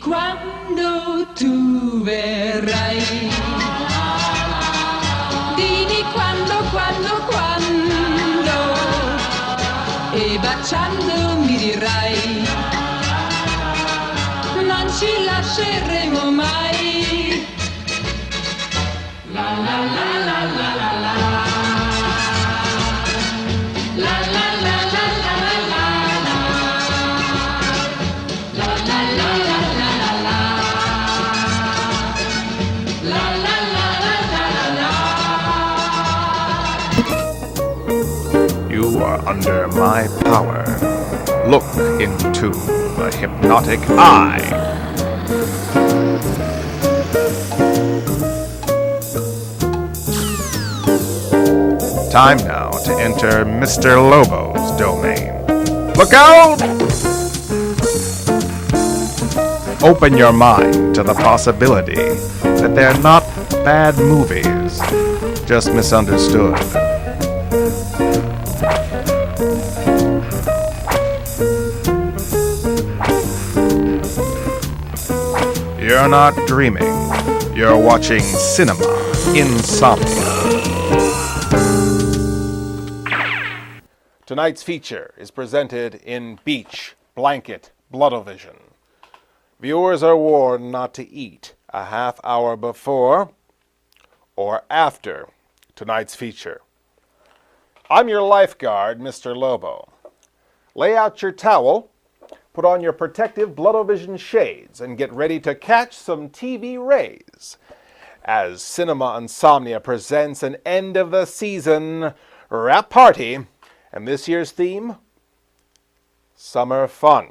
Quando tu verrai, dimmi quando, e baciando mi dirai, non ci lasceremo mai. La la la la la la la, la la la la la la, la la la la la la, la la la la la la. You are under my power. Look into the hypnotic eye. Time now to enter Mr. Lobo's domain. Look out! Open your mind to the possibility that they're not bad movies, just misunderstood. You're not dreaming. You're watching cinema. Insomnia. Tonight's feature is presented in Beach Blanket Bloodovision. Viewers are warned not to eat a half hour before or after tonight's feature. I'm your lifeguard, Mr. Lobo. Lay out your towel, put on your protective Bloodovision shades, and get ready to catch some TV rays as Cinema Insomnia presents an end-of-the-season rap party, and this year's theme, Summer Fun.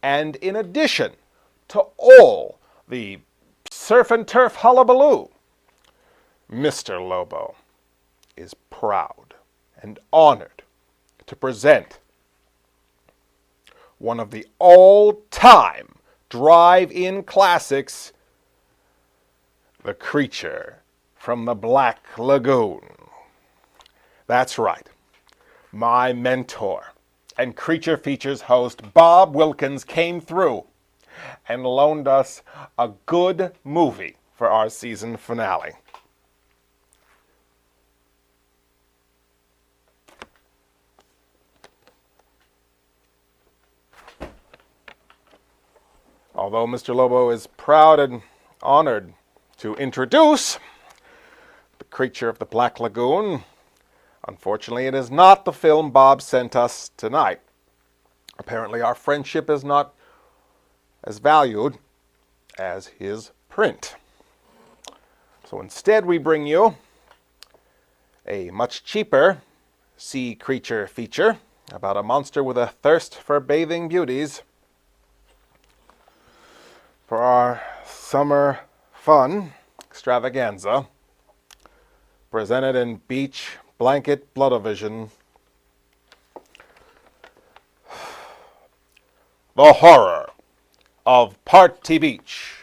And in addition to all the surf and turf hullabaloo, Mr. Lobo is proud and honored to present one of the all-time drive-in classics, The Creature from the Black Lagoon. That's right. My mentor and Creature Features host Bob Wilkins came through and loaned us a good movie for our season finale. Although Mr. Lobo is proud and honored to introduce The Creature of the Black Lagoon, unfortunately, it is not the film Bob sent us tonight. Apparently, our friendship is not as valued as his print. So instead, we bring you a much cheaper sea creature feature about a monster with a thirst for bathing beauties for our summer fun extravaganza, presented in Beach Blanket Bloodovision. The Horror of Party Beach.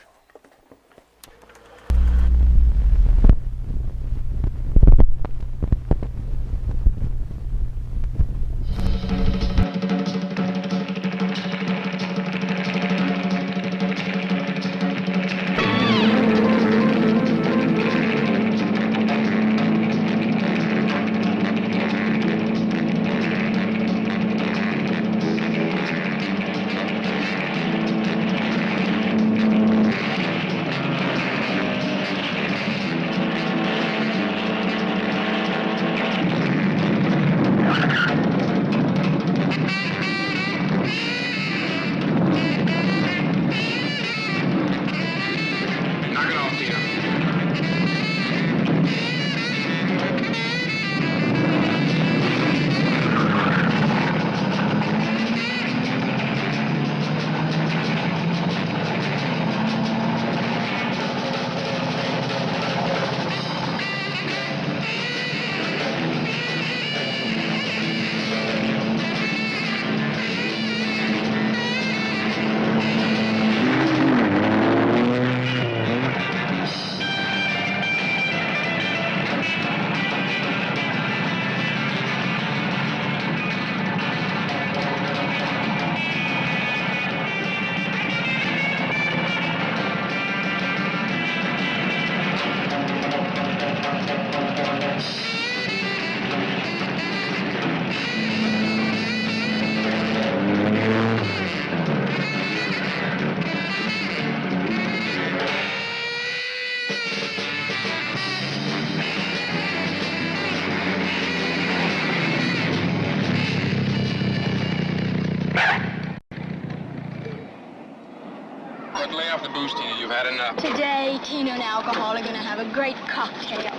lay off the booze, Tina. You've had enough. Today, Tina and alcohol are going to have a great cocktail.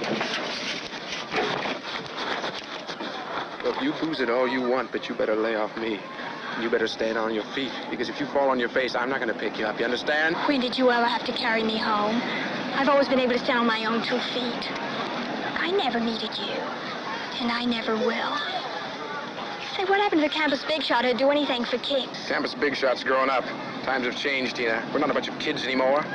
Look, you booze it all you want, but you better lay off me. You better stand on your feet, because if you fall on your face, I'm not going to pick you up. You understand? When did you ever have to carry me home? I've always been able to stand on my own 2 feet. Look, I never needed you, and I never will. Say, what happened to the campus big shot who'd do anything for kicks? Campus big shot's growing up. Times have changed, Tina. We're not a bunch of kids anymore.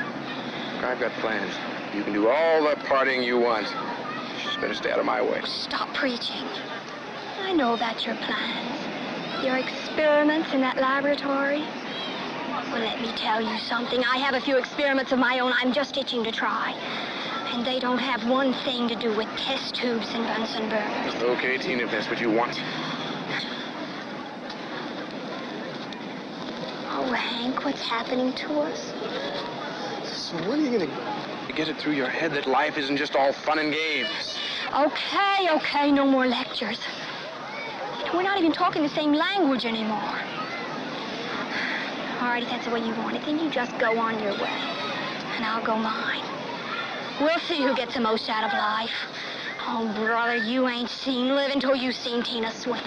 Look, I've got plans. You can do all the partying you want. You just better stay out of my way. Stop preaching. I know about your plans. Your experiments in that laboratory. Well, let me tell you something. I have a few experiments of my own I'm just itching to try. And they don't have one thing to do with test tubes and Bunsen burners. Okay, Tina, if that's what you want. Oh, Hank, what's happening to us? So when are you going to get it through your head that life isn't just all fun and games? Okay, no more lectures. We're not even talking the same language anymore. All right, if that's the way you want it, then you just go on your way. And I'll go mine. We'll see who gets the most out of life. Oh, brother, you ain't seen living till you've seen Tina swim.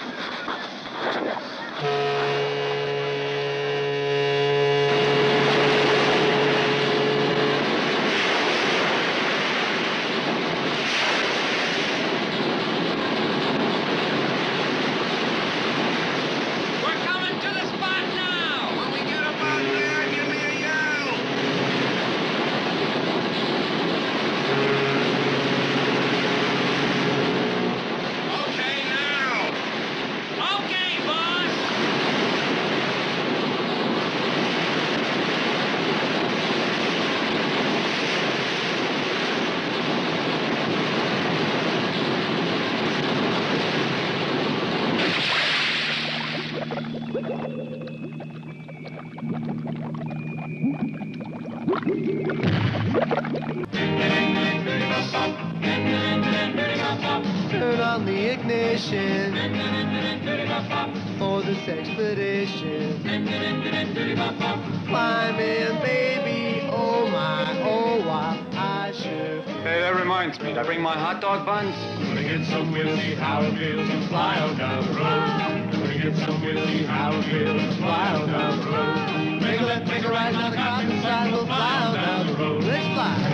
Turn on the ignition for this expedition. Climb in, baby, oh my, oh why, I sure. Hey, that reminds me, did I bring my hot dog buns? Gonna get some, we'll see how it feels to fly out down the road. Gonna get some, we'll see how it feels to fly out down the road. Make a left, make a right, now the cotton side, we'll fly out down the road. Let's fly.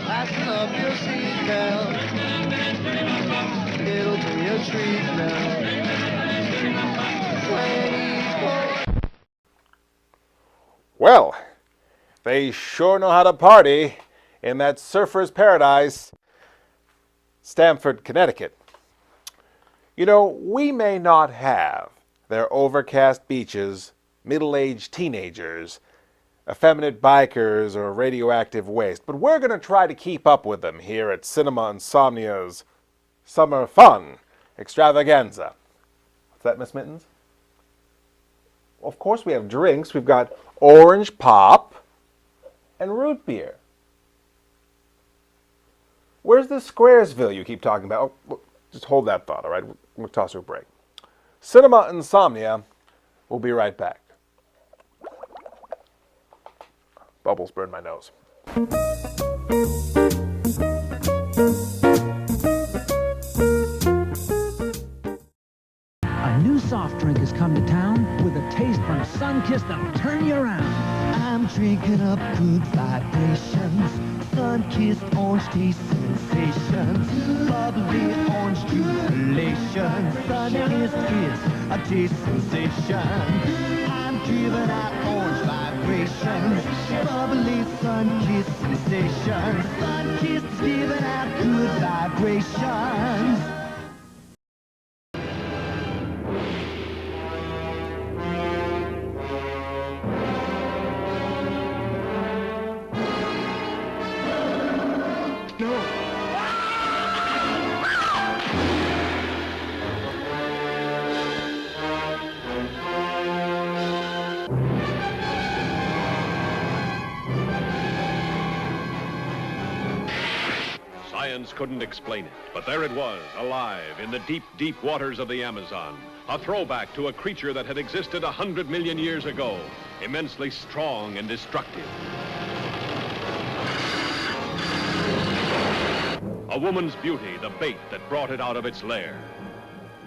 Fasten up your seatbelt. It'll be a treat now. 24. Well, they sure know how to party in that surfer's paradise, Stamford, Connecticut. You know, we may not have their overcast beaches, middle-aged teenagers, effeminate bikers, or radioactive waste, but we're going to try to keep up with them here at Cinema Insomnia's Summer Fun Extravaganza. What's that, Miss Mittens? Of course we have drinks. We've got orange pop and root beer. Where's the Squaresville you keep talking about? Oh, just hold that thought, all right? We'll toss you a break. Cinema Insomnia. We'll be right back. Bubbles burn my nose. A new soft drink has come to town with a taste from Sunkist that'll turn you around. I'm drinking up good vibrations, sun-kissed orange taste sensations, bubbly orange jubilation, sun-kissed kiss, a taste sensation. I'm giving out orange vibrations, bubbly sun-kissed sensations, sun-kissed giving out good vibrations. science couldn't explain it. But there it was, alive in the deep, deep waters of the Amazon. A throwback to a creature that had existed 100 million years ago, immensely strong and destructive. A woman's beauty, the bait that brought it out of its lair.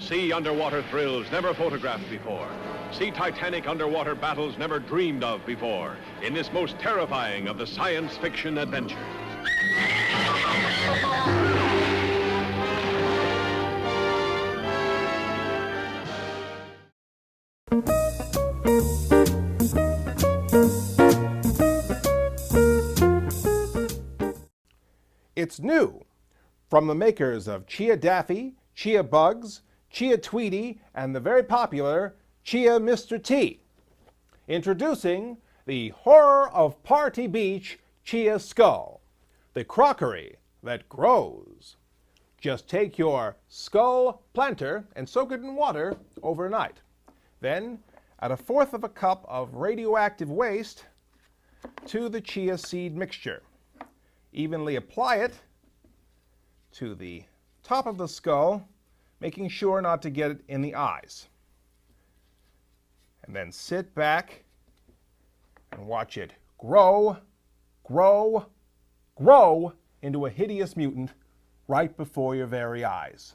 See underwater thrills never photographed before. See titanic underwater battles never dreamed of before in this most terrifying of the science fiction adventures. It's new from the makers of Chia Daffy, Chia Bugs, Chia Tweety, and the very popular Chia Mr. T. Introducing the Horror of Party Beach Chia Skull, the crockery that grows. Just take your skull planter and soak it in water overnight. Then add 1/4 cup of radioactive waste to the chia seed mixture. Evenly apply it to the top of the skull, making sure not to get it in the eyes. And then sit back and watch it grow, grow, grow into a hideous mutant right before your very eyes.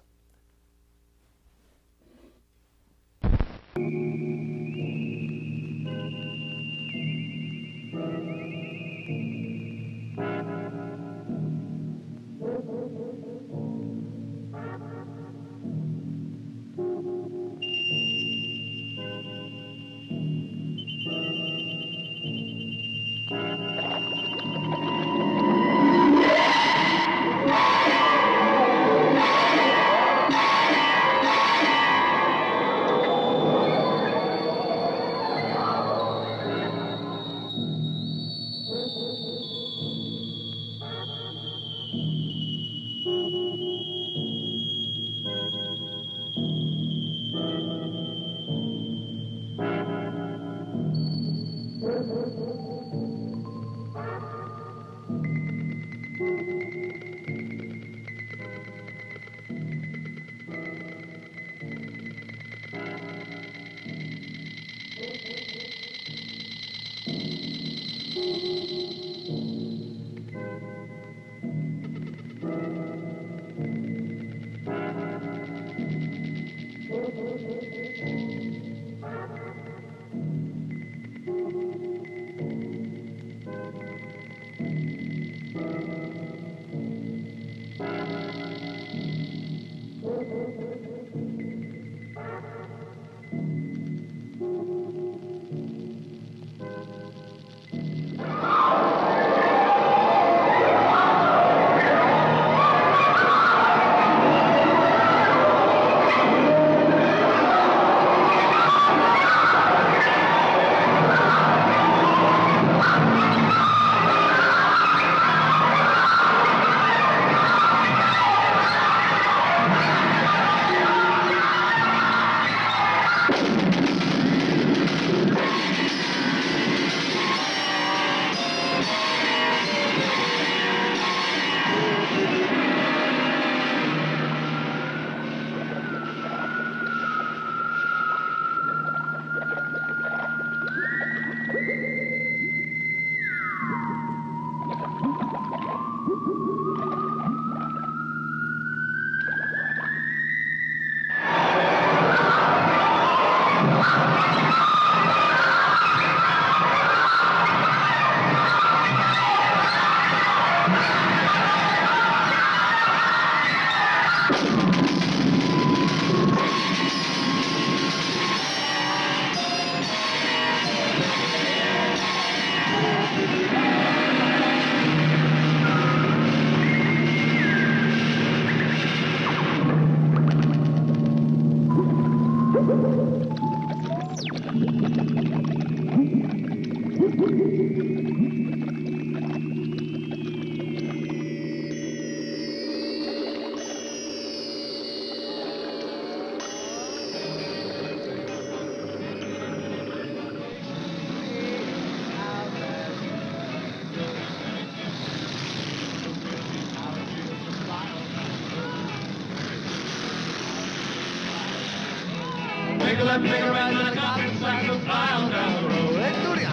Make a left, make a right, then a cop inside will fly on down the road. Let's do it.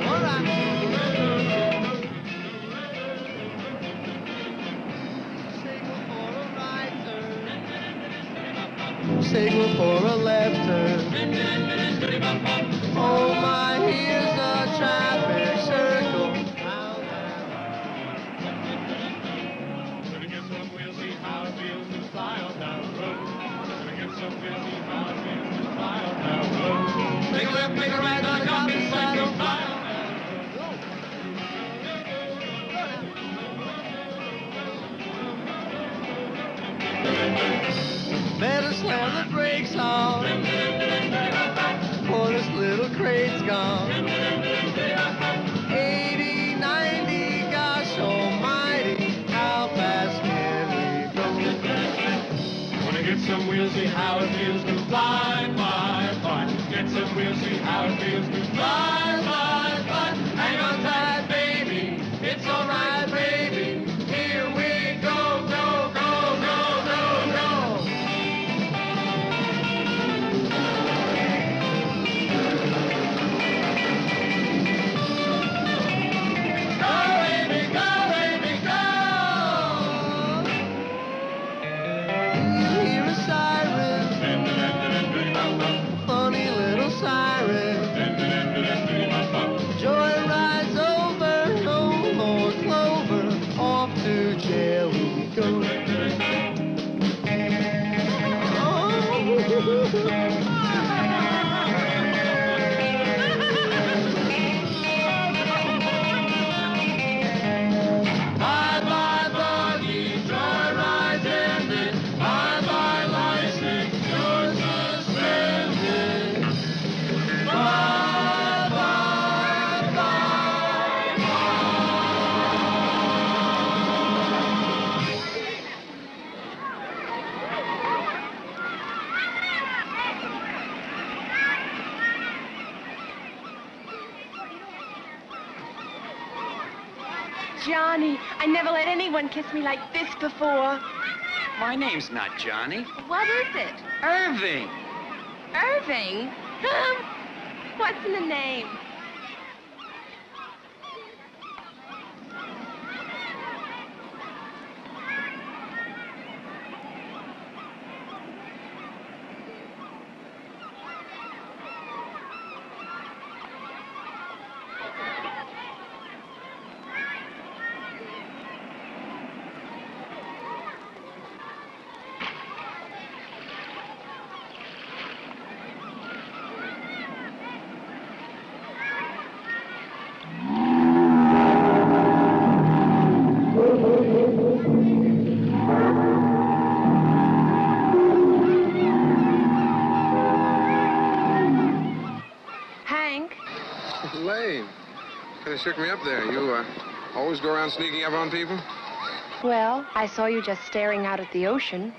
All right. Signal for a right turn. Signal for a left turn. Oh my, here's a traffic circle. Gonna get some, we'll see how it feels to fly on down the road. Gonna get some, we'll see how it feels to fly on down the road. Make a left, make a right, then a cop inside will fly on better slam the brakes on, for this little crate's gone. 80, 90, gosh almighty, how fast can we go? Wanna get some, we'll see how it feels to fly, fly, fly. Get some, we'll see how it feels to fly, fly, fly. Hang on tight, baby, it's alright, baby. Here we go, go, go, go, go, go. Go, baby, go. You hear a siren, funny little siren. Joy rides over, no more clover, off to jail we go. Bye-bye buggy, joyride ended. Bye-bye license, you're suspended. Bye-bye, Johnny, I never let anyone kiss me like this before. My name's not Johnny. What is it? Irving. Irving? What's in the name? Hank? Lane, kind of shook me up there. You always go around sneaking up on people? Well, I saw you just staring out at the ocean,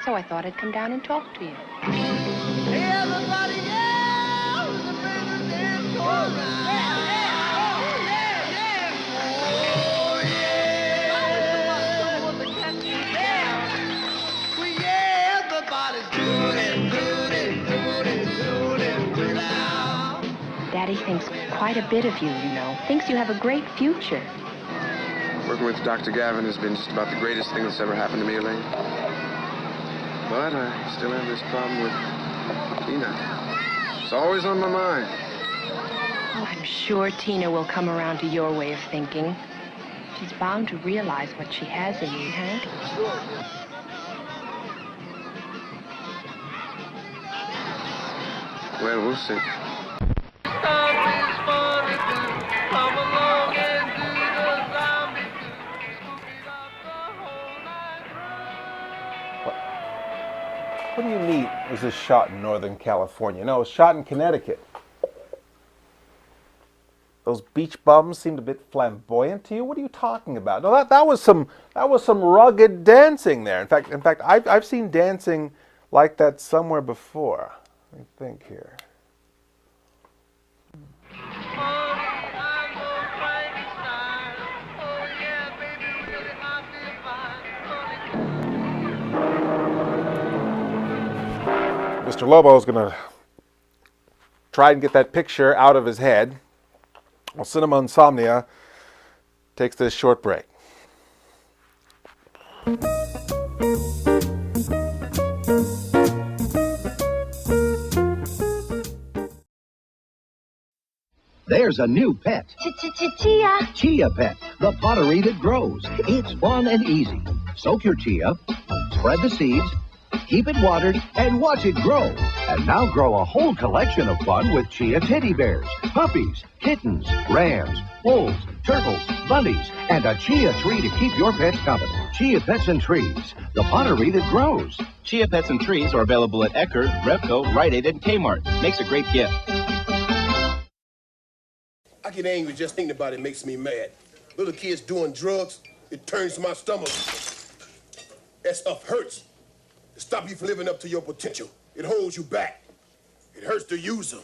so I thought I'd come down and talk to you. Hey everybody, yeah! The business is going round. Oh yeah! Well, yeah, everybody's doing it now. Daddy thinks quite a bit of you, you know. Thinks you have a great future. Working with Dr. Gavin has been just about the greatest thing that's ever happened to me, Elaine. But I still have this problem with Tina. It's always on my mind. Oh, I'm sure Tina will come around to your way of thinking. She's bound to realize what she has in you, Hank. Well, we'll see. What do you mean was this shot in Northern California? No, it was shot in Connecticut. Those beach bums seemed a bit flamboyant to you. What are you talking about? No, that was some rugged dancing there. In fact, I've seen dancing like that somewhere before. Let me think here. Mr. Lobo is going to try and get that picture out of his head while Cinema Insomnia takes this short break. There's a new pet. Chia. Chia Pet, the pottery that grows. It's fun and easy. Soak your chia, spread the seeds, keep it watered, and watch it grow. And now grow a whole collection of fun with chia teddy bears, puppies, kittens, rams, wolves, turtles, bunnies, and a chia tree to keep your pets company. Chia Pets and Trees, the pottery that grows. Chia Pets and Trees are available at Eckerd, Revco, Rite Aid, and Kmart. Makes a great gift. I get angry just thinking about it makes me mad. Little kids doing drugs, it turns my stomach. That stuff hurts. It stops you from living up to your potential. It holds you back. It hurts the user.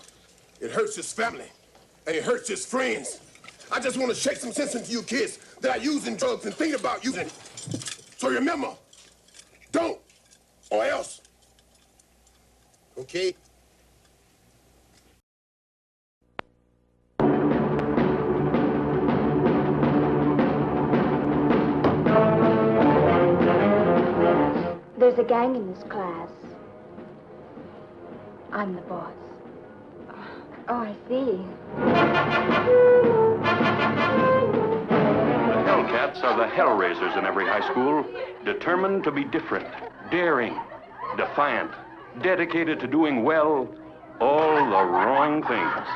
It hurts his family. And it hurts his friends. I just want to shake some sense into you kids that are using drugs and thinking about using. So remember, don't, or else. Okay? There's a gang in this class. I'm the boss. Oh, I see. The Hellcats are the Hellraisers in every high school, determined to be different, daring, defiant, dedicated to doing well, all the wrong things.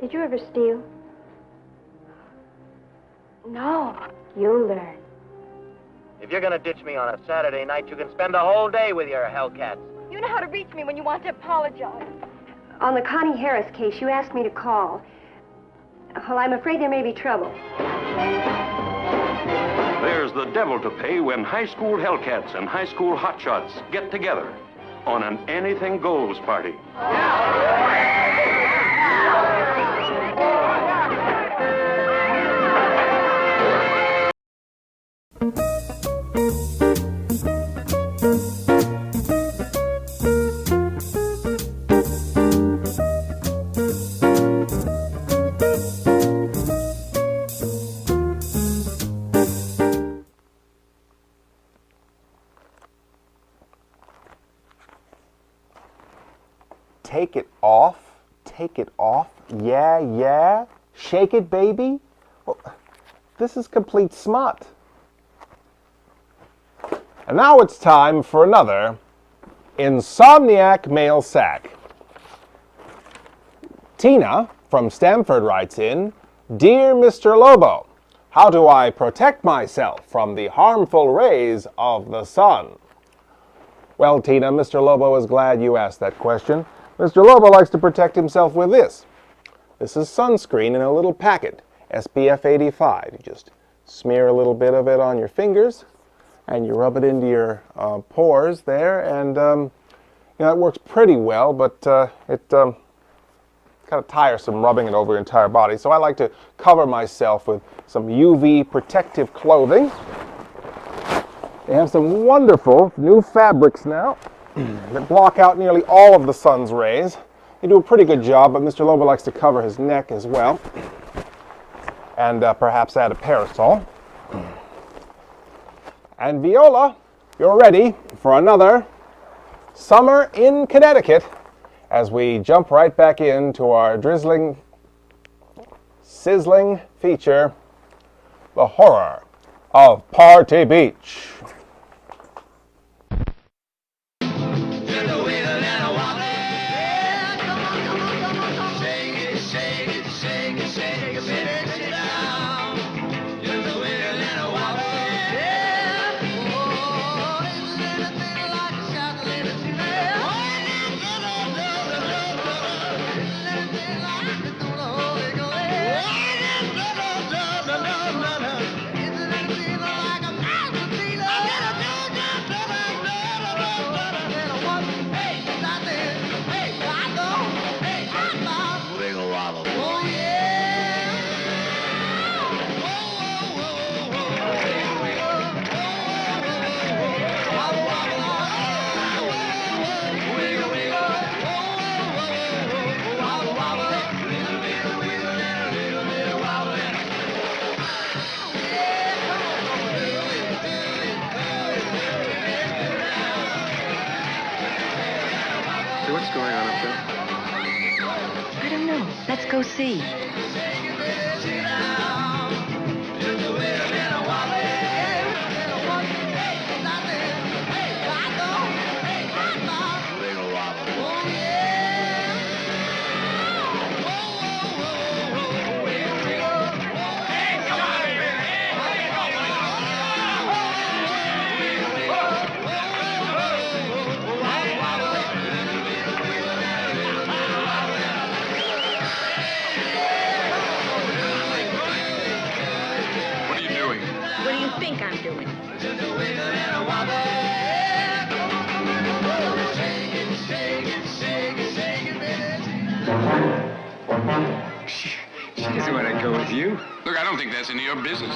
Did you ever steal? No. You'll learn. If you're gonna ditch me on a Saturday night, you can spend a whole day with your Hellcats. You know how to reach me when you want to apologize. On the Connie Harris case, you asked me to call. Well, I'm afraid there may be trouble. There's the devil to pay when high school Hellcats and high school hotshots get together on an anything goes party. Take it off, take it off, yeah, yeah, shake it, baby. Well, this is complete smut. And now it's time for another Insomniac mail sack. Tina from Stamford writes in, Dear Mr. Lobo, how do I protect myself from the harmful rays of the sun? Well, Tina, Mr. Lobo is glad you asked that question. Mr. Lobo likes to protect himself with this. This is sunscreen in a little packet, SPF 85. You just smear a little bit of it on your fingers, and you rub it into your pores there, and you know, it works pretty well, but it's kind of tiresome rubbing it over your entire body. So I like to cover myself with some UV protective clothing. They have some wonderful new fabrics now that block out nearly all of the sun's rays. They do a pretty good job, but Mr. Lobo likes to cover his neck as well, and perhaps add a parasol. And Viola, you're ready for another Summer in Connecticut as we jump right back into our drizzling, sizzling feature, The Horror of Party Beach. Say, what's going on up there? I don't know. Let's go see. What do you think I'm doing? She doesn't want to go with you. Look, I don't think that's any of your business.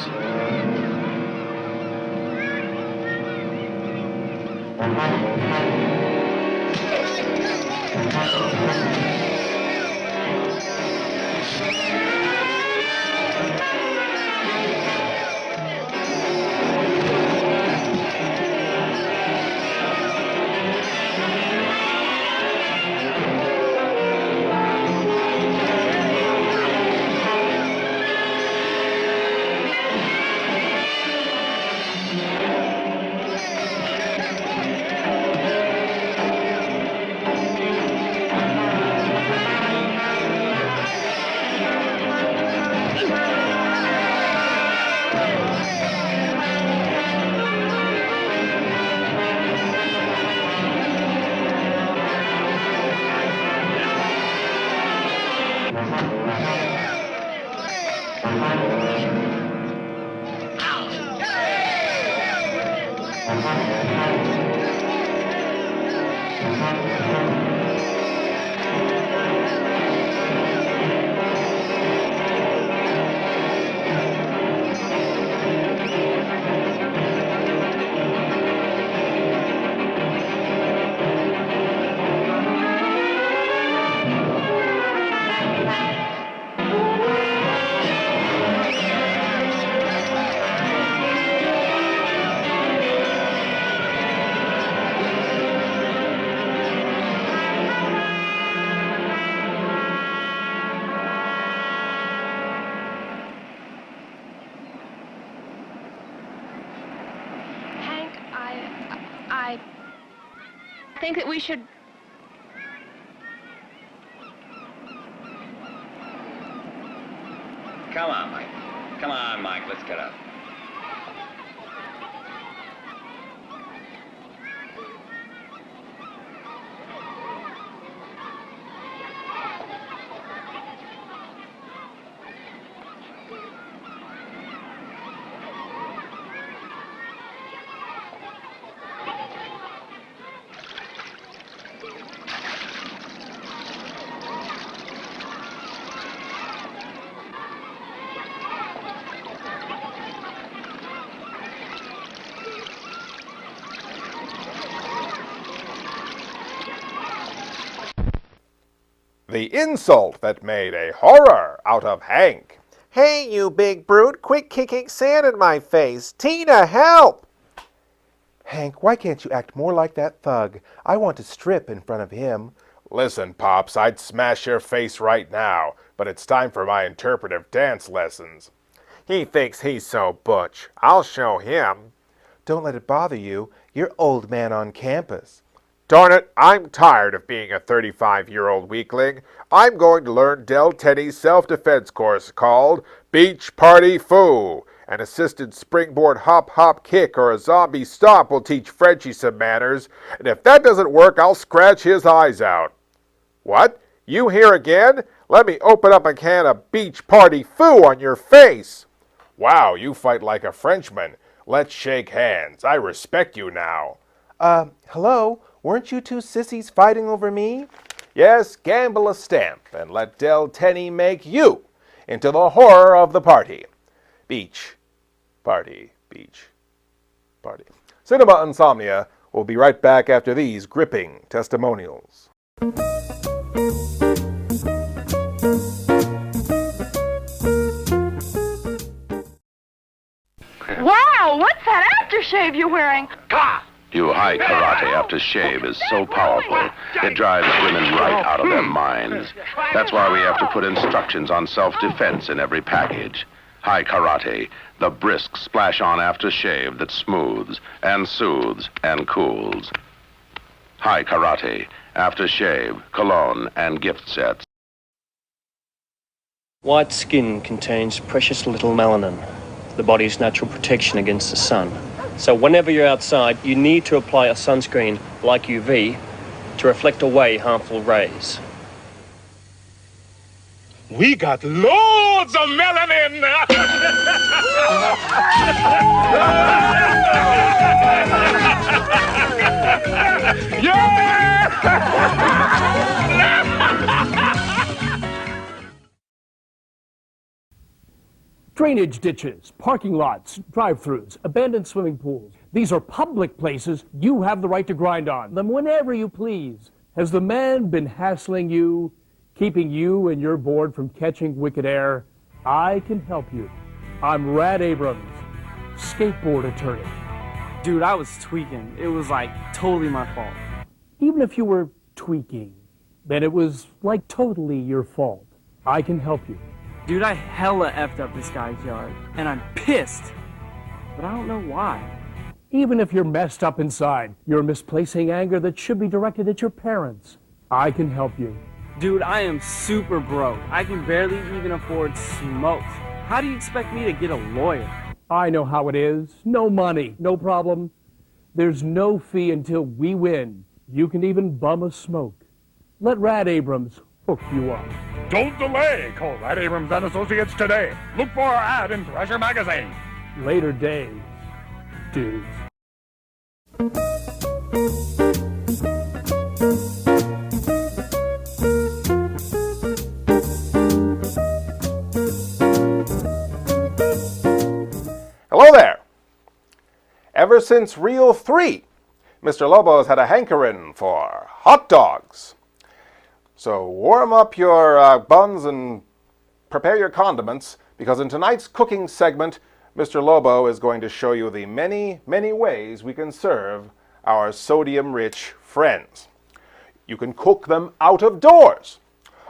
I think that we should... Come on, Mike. Come on, Mike. Let's get up. The insult that made a horror out of Hank. Hey, you big brute, quit kicking sand in my face. Tina, help! Hank, why can't you act more like that thug? I want to strip in front of him. Listen, Pops, I'd smash your face right now, but it's time for my interpretive dance lessons. He thinks he's so butch. I'll show him. Don't let it bother you. You're old man on campus. Darn it, I'm tired of being a 35-year-old weakling. I'm going to learn Del Tenney's self-defense course called Beach Party Foo. An assisted springboard hop-hop kick or a zombie stomp will teach Frenchie some manners, and if that doesn't work, I'll scratch his eyes out. What? You here again? Let me open up a can of Beach Party Foo on your face. Wow, you fight like a Frenchman. Let's shake hands. I respect you now. Hello? Weren't you two sissies fighting over me? Yes, gamble a stamp and let Del Tenney make you into the horror of the party. Beach Party, Beach Party. Cinema Insomnia will be right back after these gripping testimonials. Wow, what's that aftershave you're wearing? Come on, New high karate aftershave is so powerful, it drives women right out of their minds. That's why we have to put instructions on self-defense in every package. High karate, the brisk splash-on aftershave that smooths and soothes and cools. High karate, aftershave, cologne, and gift sets. White skin contains precious little melanin, the body's natural protection against the sun. So whenever you're outside, you need to apply a sunscreen like UV to reflect away harmful rays. We got loads of melanin! Drainage ditches, parking lots, drive-thrus, abandoned swimming pools. These are public places you have the right to grind on them whenever you please. Has the man been hassling you, keeping you and your board from catching wicked air? I can help you. I'm Rad Abrams, skateboard attorney. Dude, I was tweaking. It was like totally my fault. Even if you were tweaking, then it was like totally your fault. I can help you. Dude, I hella effed up this guy's yard, and I'm pissed, but I don't know why. Even if you're messed up inside, you're misplacing anger that should be directed at your parents. I can help you. Dude, I am super broke. I can barely even afford smokes. How do you expect me to get a lawyer? I know how it is. No money, no problem. There's no fee until we win. You can even bum a smoke. Let Rad Abrams hook you up. Don't delay. Call Rad Abrams and Associates today. Look for our ad in Thrasher Magazine. Later days, dudes. Hello there. Ever since Reel 3, Mr. Lobo has had a hankering for hot dogs. So warm up your buns and prepare your condiments, because in tonight's cooking segment, Mr. Lobo is going to show you the many, many ways we can serve our sodium-rich friends. You can cook them out of doors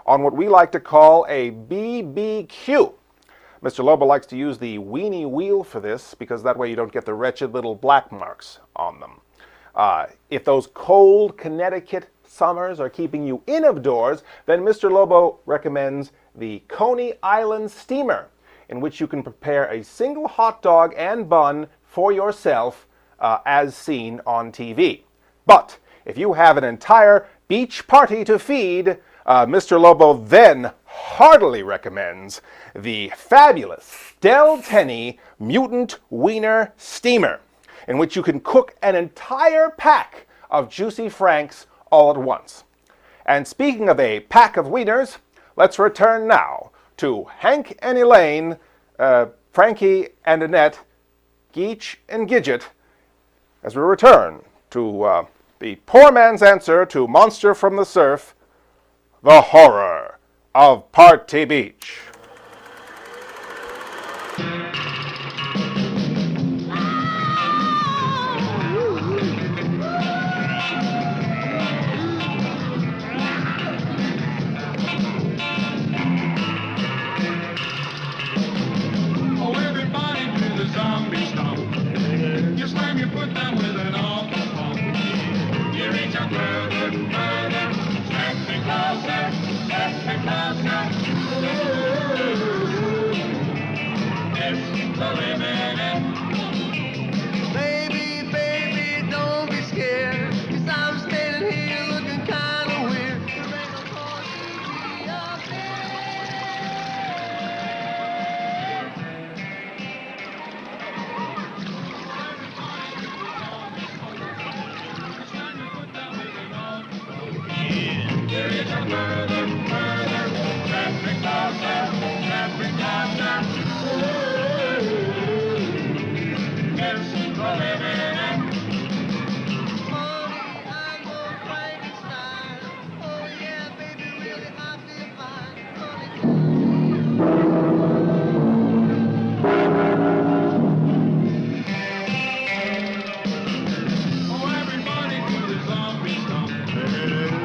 on what we like to call a BBQ. Mr. Lobo likes to use the weenie wheel for this, because that way you don't get the wretched little black marks on them. If those cold Connecticut summers are keeping you in of doors, then Mr. Lobo recommends the Coney Island Steamer, in which you can prepare a single hot dog and bun for yourself as seen on TV. But if you have an entire beach party to feed, Mr. Lobo then heartily recommends the fabulous Del Tenny Mutant Wiener Steamer, in which you can cook an entire pack of Juicy Franks all at once. And speaking of a pack of wieners, let's return now to Hank and Elaine, Frankie and Annette, Geach and Gidget, as we return to the poor man's answer to Monster from the Surf, the horror of Party Beach.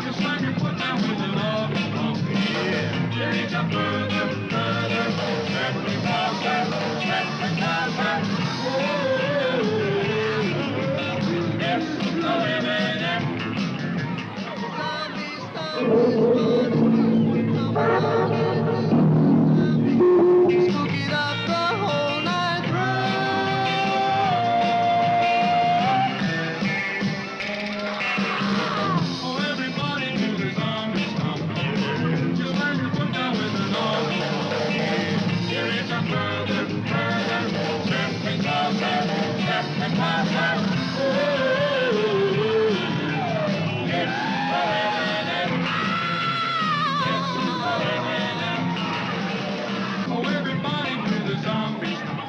Just slam your foot down with an awful pump. Yeah. You reach up further, further. Step and toss her, step and toss her. Whoa. Yes, oh, yeah. Spook it up the whole night Oh, everybody do the zombie stomp. Just slam your foot down with an awful pump. You reach up further, further. Step and toss her, step and toss her. Whoa. Yes, oh, yeah. Oh, everybody do the zombie stomp.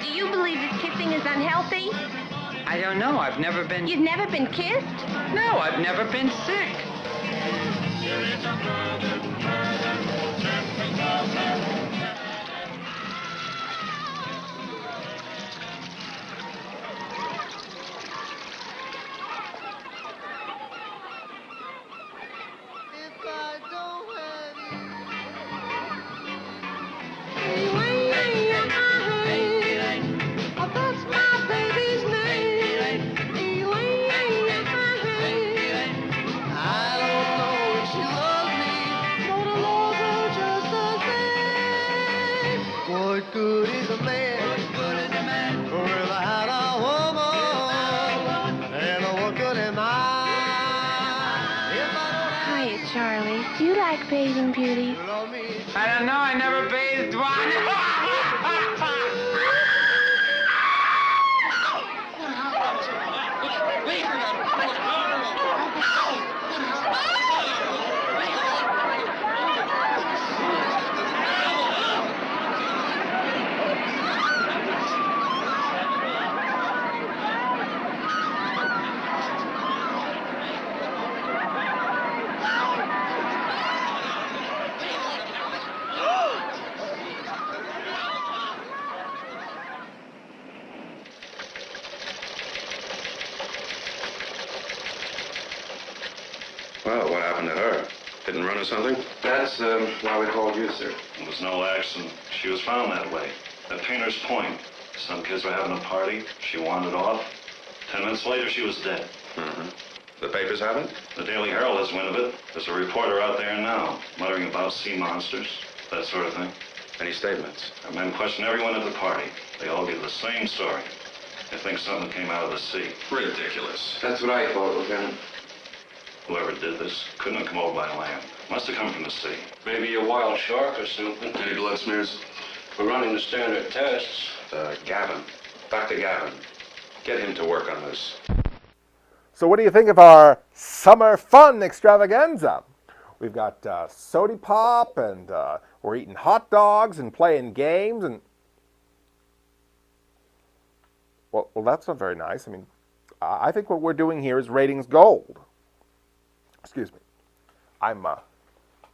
Do you believe that kissing is unhealthy? I don't know. I've never been... You've never been kissed? No, I've never been sick. What good is a man? Without a woman? And what good am I? Hiya, Charlie. Do you like bathing beauties? I don't know. I never bathed one. Well, what happened to her? Hit and run or something? That's why we called you, sir. It was no accident. She was found that way. At Painter's Point. Some kids were having a party. She wandered off. 10 minutes later, she was dead. Mm-hmm. The papers have it? The Daily Herald has wind of it. There's a reporter out there now, muttering about sea monsters, that sort of thing. Any statements? Our men question everyone at the party. They all give the same story. They think something came out of the sea. Ridiculous. That's what I thought, Lieutenant. Whoever did this couldn't have come over by land. Must have come from the sea. Maybe a wild shark or something. Any blood smears? We're running the standard tests. Gavin. Dr. Gavin. Get him to work on this. So what do you think of our summer fun extravaganza? We've got soda pop, and we're eating hot dogs and playing games, and well, that's not very nice. I mean, I think what we're doing here is ratings gold. Excuse me. I'm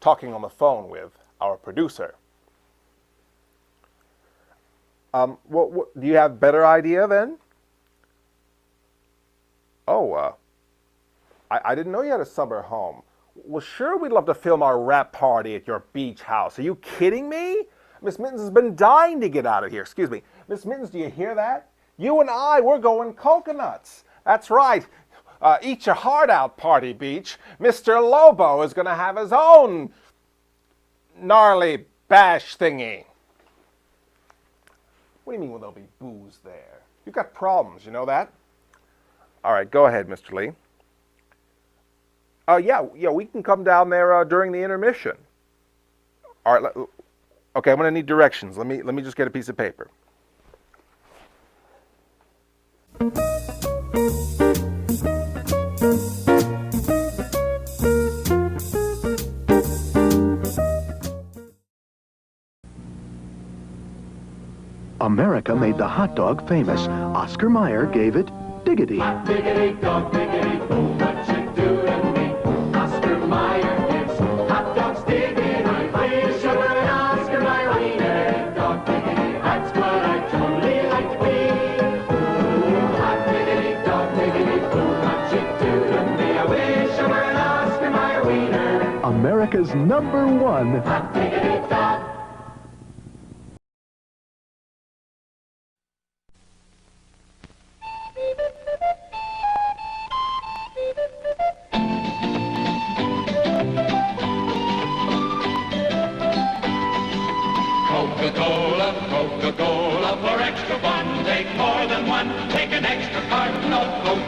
talking on the phone with our producer. Do you have a better idea then? Oh, I didn't know you had a summer home. Well, sure, we'd love to film our wrap party at your beach house. Are you kidding me? Miss Mittens has been dying to get out of here. Excuse me. Miss Mittens, do you hear that? You and I, we're going coconuts. That's right. Eat your heart out, Party Beach. Mr. Lobo is going to have his own gnarly bash thingy. What do you mean will there be booze there? You've got problems, you know that? All right, go ahead, Mr. Lee. Yeah, we can come down there during the intermission. All right, okay, I'm going to need directions. Let me just get a piece of paper. America made the hot dog famous. Oscar Mayer gave it diggity. Diggity dog, diggity, oh, what you do to me? Oscar Mayer gives hot dogs diggity. Honey, sugar, and Oscar Mayer wiener. Dog diggity, that's what I totally like to be. Ooh, hot diggity, dog diggity, oh, what you do to me? I wish I were an Oscar Mayer wiener. America's #1 hot diggity dog. Coca-Cola, Coca-Cola, for extra fun, take more than one, take an extra carton of Coke.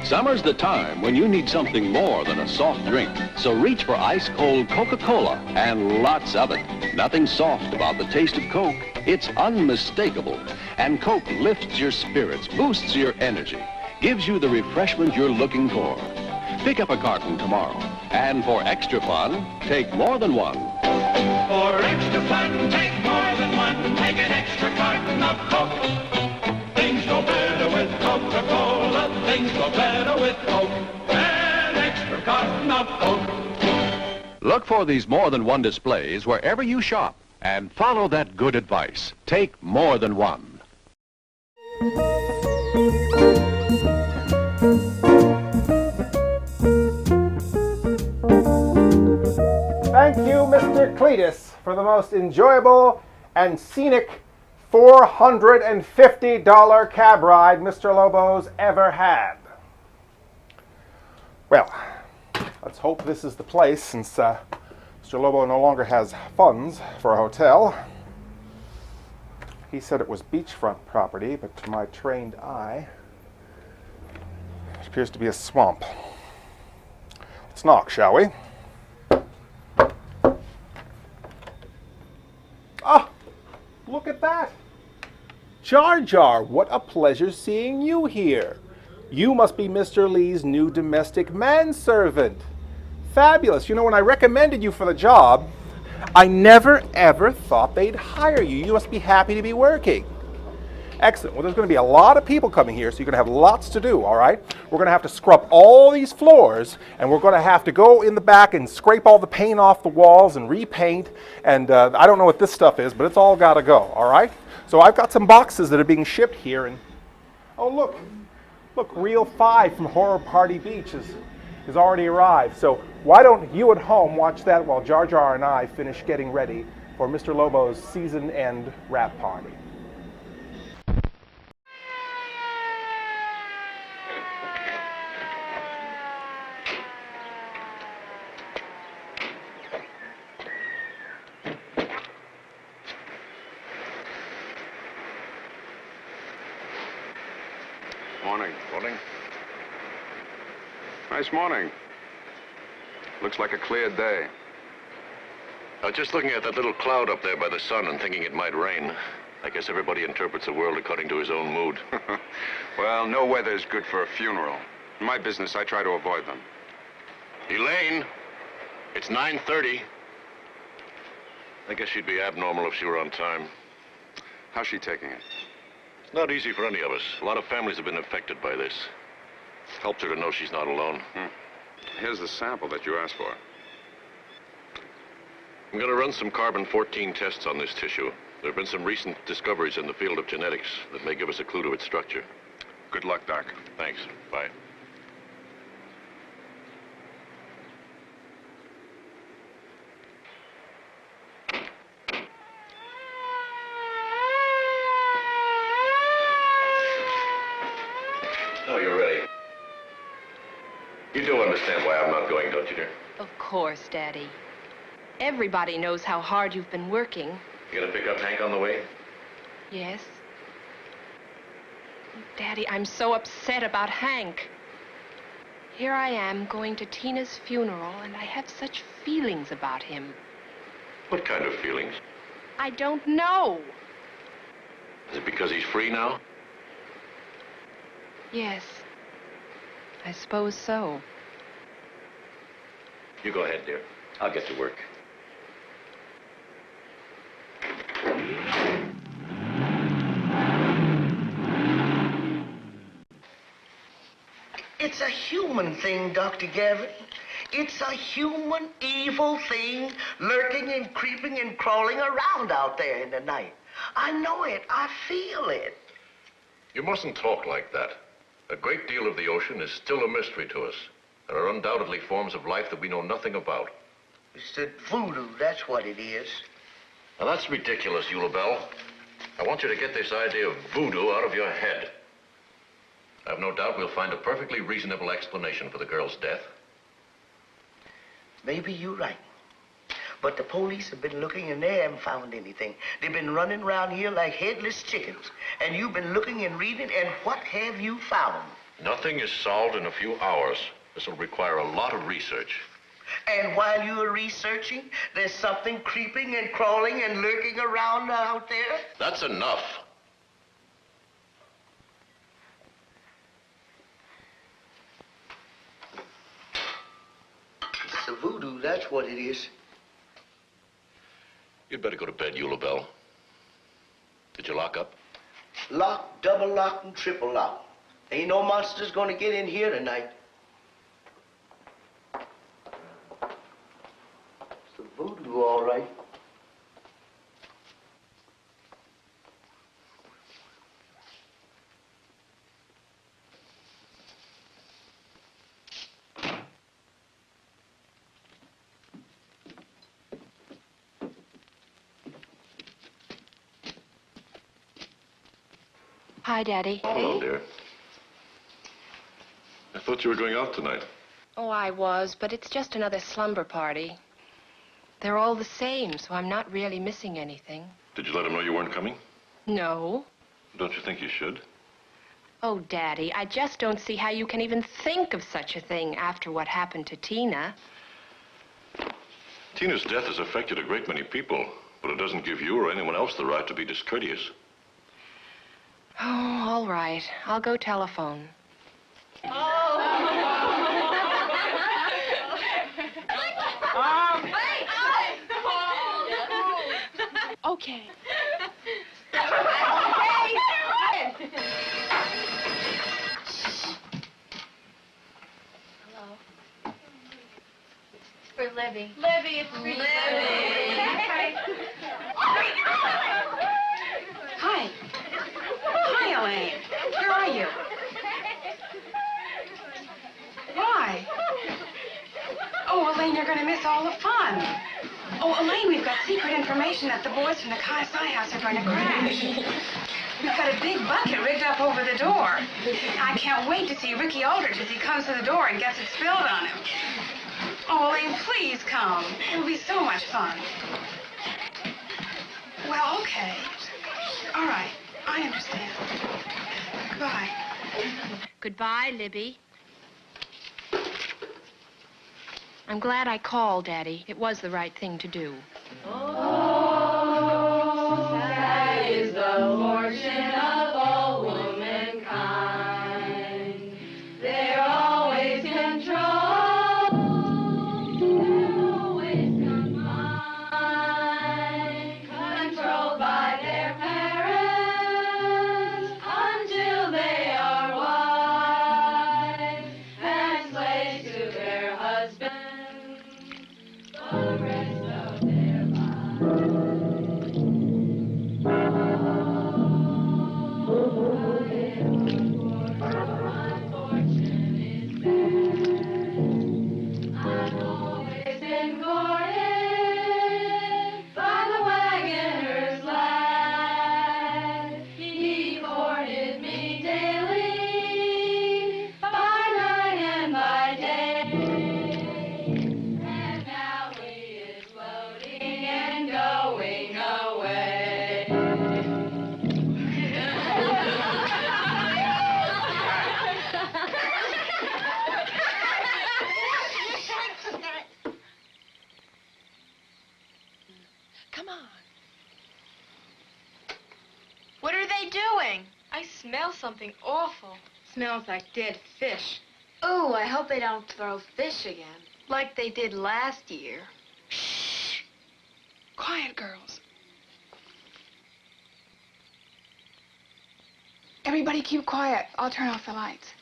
Summer's the time when you need something more than a soft drink. So reach for ice-cold Coca-Cola and lots of it. Nothing soft about the taste of Coke. It's unmistakable. And Coke lifts your spirits, boosts your energy, gives you the refreshment you're looking for. Pick up a carton tomorrow. And for extra fun, take more than one. For extra fun, take more than one, take an extra carton of Coke. Things go better with Coca-Cola, things go better with Coke. An extra carton of Coke. Look for these more than one displays wherever you shop and follow that good advice. Take more than one. Thank you, Mr. Cletus, for the most enjoyable and scenic $450 cab ride Mr. Lobo's ever had. Well, let's hope this is the place, since Mr. Lobo no longer has funds for a hotel. He said it was beachfront property, but to my trained eye, it appears to be a swamp. Let's knock, shall we? Ah, look at that. Jar Jar, what a pleasure seeing you here. You must be Mr. Lee's new domestic manservant. Fabulous. You know, when I recommended you for the job, I never ever thought they'd hire you. You must be happy to be working. Excellent. Well, there's going to be a lot of people coming here, so you're going to have lots to do, all right? We're going to have to scrub all these floors, and we're going to have to go in the back and scrape all the paint off the walls and repaint. And I don't know what this stuff is, but it's all got to go, all right? So I've got some boxes that are being shipped here, and oh, look, Reel 5 from Horror Party Beach has already arrived. So why don't you at home watch that while Jar Jar and I finish getting ready for Mr. Lobo's season-end wrap party. Morning. Morning. Nice morning. Looks like a clear day. I was just looking at that little cloud up there by the sun and thinking it might rain. I guess everybody interprets the world according to his own mood. Well, no weather is good for a funeral. In my business, I try to avoid them. Elaine, it's 9:30. I guess she'd be abnormal if she were on time. How's she taking it? It's not easy for any of us. A lot of families have been affected by this. Helps her to know she's not alone. Here's the sample that you asked for. I'm going to run some carbon-14 tests on this tissue. There have been some recent discoveries in the field of genetics that may give us a clue to its structure. Good luck, Doc. Thanks. Bye. Oh, you're ready. You do understand why I'm not going, don't you, dear? Of course, Daddy. Everybody knows how hard you've been working. You gonna pick up Hank on the way? Yes. Daddy, I'm so upset about Hank. Here I am going to Tina's funeral, and I have such feelings about him. What kind of feelings? I don't know. Is it because he's free now? Yes. I suppose so. You go ahead, dear. I'll get to work. It's a human thing, Dr. Gavin. It's a human evil thing lurking and creeping and crawling around out there in the night. I know it. I feel it. You mustn't talk like that. A great deal of the ocean is still a mystery to us. There are undoubtedly forms of life that we know nothing about. It's the voodoo, that's what it is. Now, that's ridiculous, Eula Bell. I want you to get this idea of voodoo out of your head. I have no doubt we'll find a perfectly reasonable explanation for the girl's death. Maybe you're right. But the police have been looking and they haven't found anything. They've been running around here like headless chickens. And you've been looking and reading, and what have you found? Nothing is solved in a few hours. This will require a lot of research. And while you are researching, there's something creeping and crawling and lurking around out there? That's enough. It's the voodoo, that's what it is. You'd better go to bed, Eula Bell. Did you lock up? Lock, double lock, and triple lock. Ain't no monsters gonna get in here tonight. It's the voodoo, all right. Hi, Daddy. Hello, dear. I thought you were going out tonight. Oh, I was, but it's just another slumber party. They're all the same, so I'm not really missing anything. Did you let him know you weren't coming? No. Don't you think you should? Oh, Daddy, I just don't see how you can even think of such a thing after what happened to Tina. Tina's death has affected a great many people, but it doesn't give you or anyone else the right to be discourteous. Oh, all right. I'll go telephone. Okay. Hello. It's for Libby. Libby, it's for you. Hi. Hi, Elaine. Where are you? Why? Oh, Elaine, you're going to miss all the fun. Oh, Elaine, we've got secret information that the boys from the Kai-Sai house are going to crash. We've got a big bucket rigged up over the door. I can't wait to see Ricky Aldrich as he comes to the door and gets it spilled on him. Oh, Elaine, please come. It'll be so much fun. Well, okay. All right. I understand. Goodbye. Goodbye, Libby. I'm glad I called, Daddy. It was the right thing to do. Oh, sad is the fortune of all womankind. They're always controlled, always confined, controlled by their parents, smells something awful. Smells like dead fish. Ooh, I hope they don't throw fish again. Like they did last year. Shh. Quiet, girls. Everybody keep quiet. I'll turn off the lights.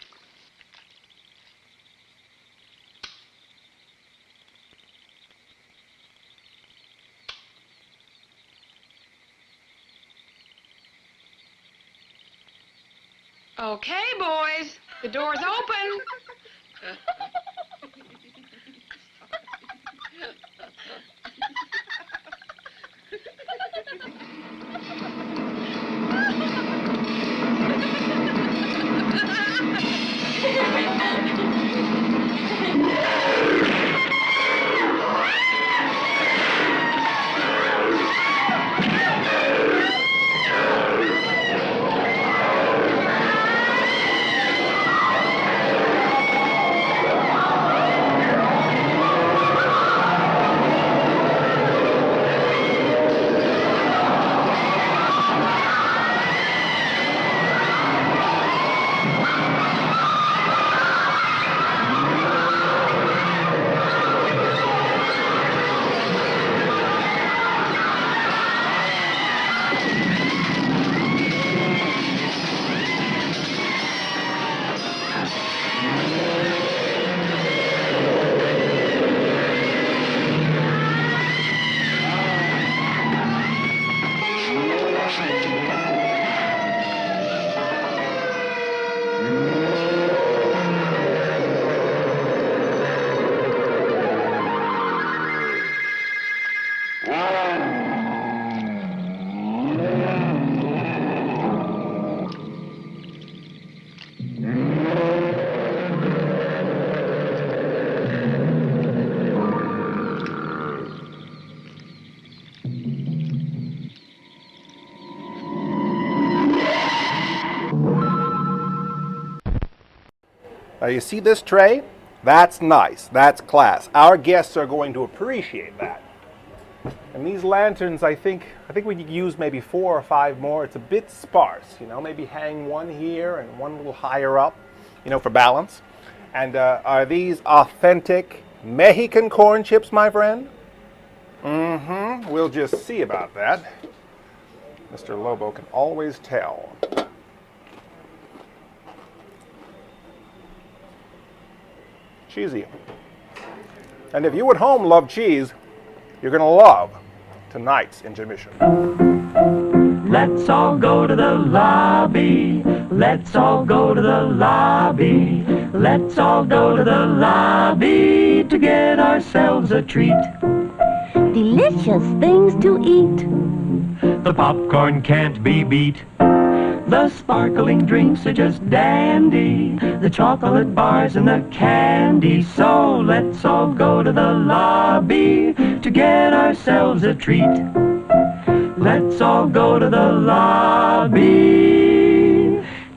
Okay, boys. The door's open. Now you see this tray? That's nice. That's class. Our guests are going to appreciate that. And these lanterns, I think we could use maybe 4 or 5 more. It's a bit sparse, you know, maybe hang one here and one a little higher up, you know, for balance. And are these authentic Mexican corn chips, my friend? Mm-hmm. We'll just see about that. Mr. Lobo can always tell. Cheesy. And if you at home love cheese, you're going to love tonight's intermission. Let's all go to the lobby. Let's all go to the lobby. Let's all go to the lobby to get ourselves a treat. Delicious things to eat. The popcorn can't be beat. The sparkling drinks are just dandy. The chocolate bars and the candy. So let's all go to the lobby to get ourselves a treat. Let's all go to the lobby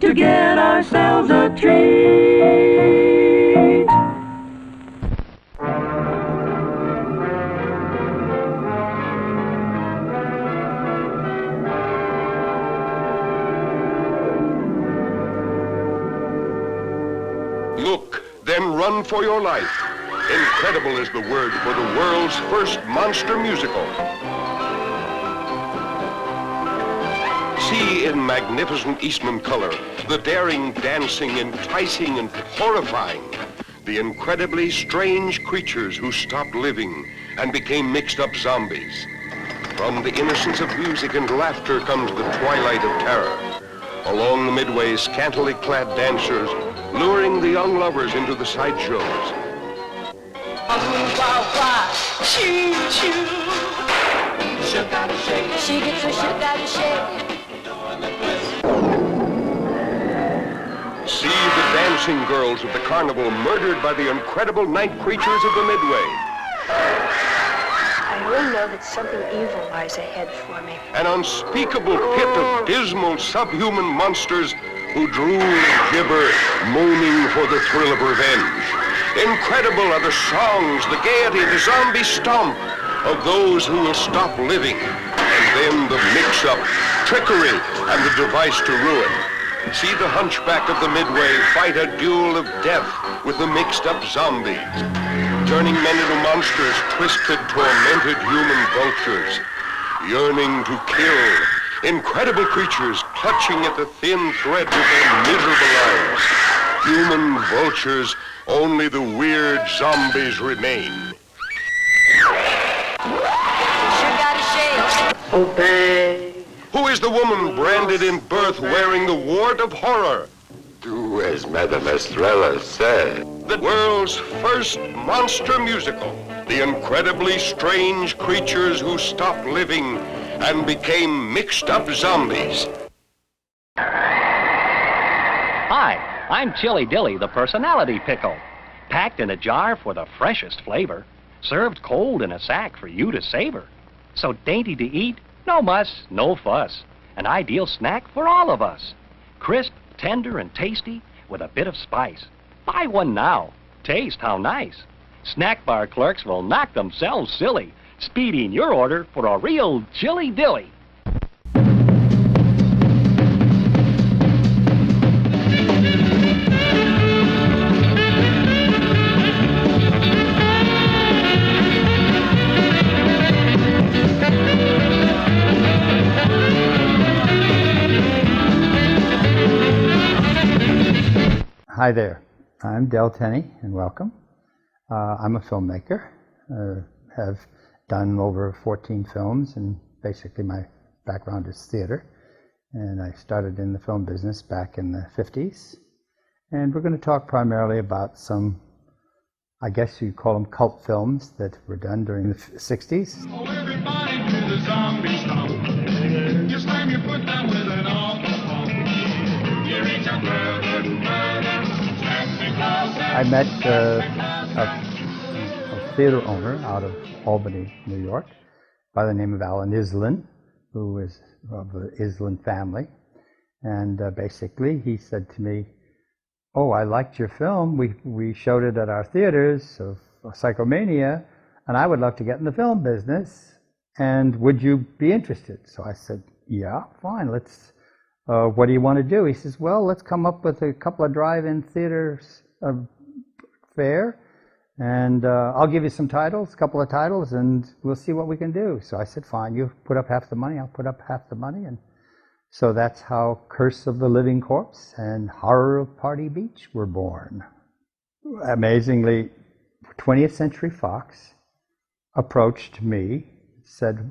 to get ourselves a treat. Look, then run for your life. Incredible is the word for the world's first monster musical. See in magnificent Eastman color, the daring, dancing, enticing, and horrifying. The incredibly strange creatures who stopped living and became mixed-up zombies. From the innocence of music and laughter comes the twilight of terror. Along the midway, scantily clad dancers luring the young lovers into the sideshows. Choo-choo. Shook out a shake. She gets a shook out a shake. See the dancing girls of the carnival murdered by the incredible night creatures of the midway. I only know that something evil lies ahead for me. An unspeakable pit of dismal subhuman monsters who drool and gibber, moaning for the thrill of revenge. Incredible are the songs, the gaiety, the zombie stomp of those who will stop living. And then the mix-up, trickery, and the device to ruin. See the hunchback of the Midway fight a duel of death with the mixed-up zombies, turning men into monsters, twisted, tormented human vultures, yearning to kill, incredible creatures clutching at the thin thread of their miserable lives. Human vultures, only the weird zombies remain. Sure gotta shake. Obey. Who is the woman branded in birth wearing the wart of horror? Do as Madame Estrella said. The world's first monster musical. The incredibly strange creatures who stopped living and became mixed-up zombies. Hi, I'm Chili Dilly, the personality pickle. Packed in a jar for the freshest flavor. Served cold in a sack for you to savor. So dainty to eat, no muss, no fuss. An ideal snack for all of us. Crisp, tender, and tasty with a bit of spice. Buy one now. Taste how nice. Snack bar clerks will knock themselves silly, speeding your order for a real Chili Dilly. Hi there, I'm Del Tenney, and welcome. I'm a filmmaker, have done over 14 films, and basically my background is theater. And I started in the film business back in the 50s. And we're going to talk primarily about some, I guess you call them cult films that were done during the 60s. Oh, everybody do the zombie stomp. You slam your foot down with an awful bump. You reach up further, further. I met a theater owner out of Albany, New York, by the name of Alan Islin, who is of the Islin family. And basically he said to me, "Oh, I liked your film. We showed it at our theaters of Psychomania, and I would love to get in the film business. And would you be interested?" So I said, "Yeah, fine. Let's. What do you want to do?" He says, "Well, let's come up with a couple of drive-in theaters fair, and I'll give you some titles, a couple of titles, and we'll see what we can do." So I said, "Fine. You put up half the money. I'll put up half the money." And so that's how Curse of the Living Corpse and Horror of Party Beach were born. Amazingly, 20th Century Fox approached me, said,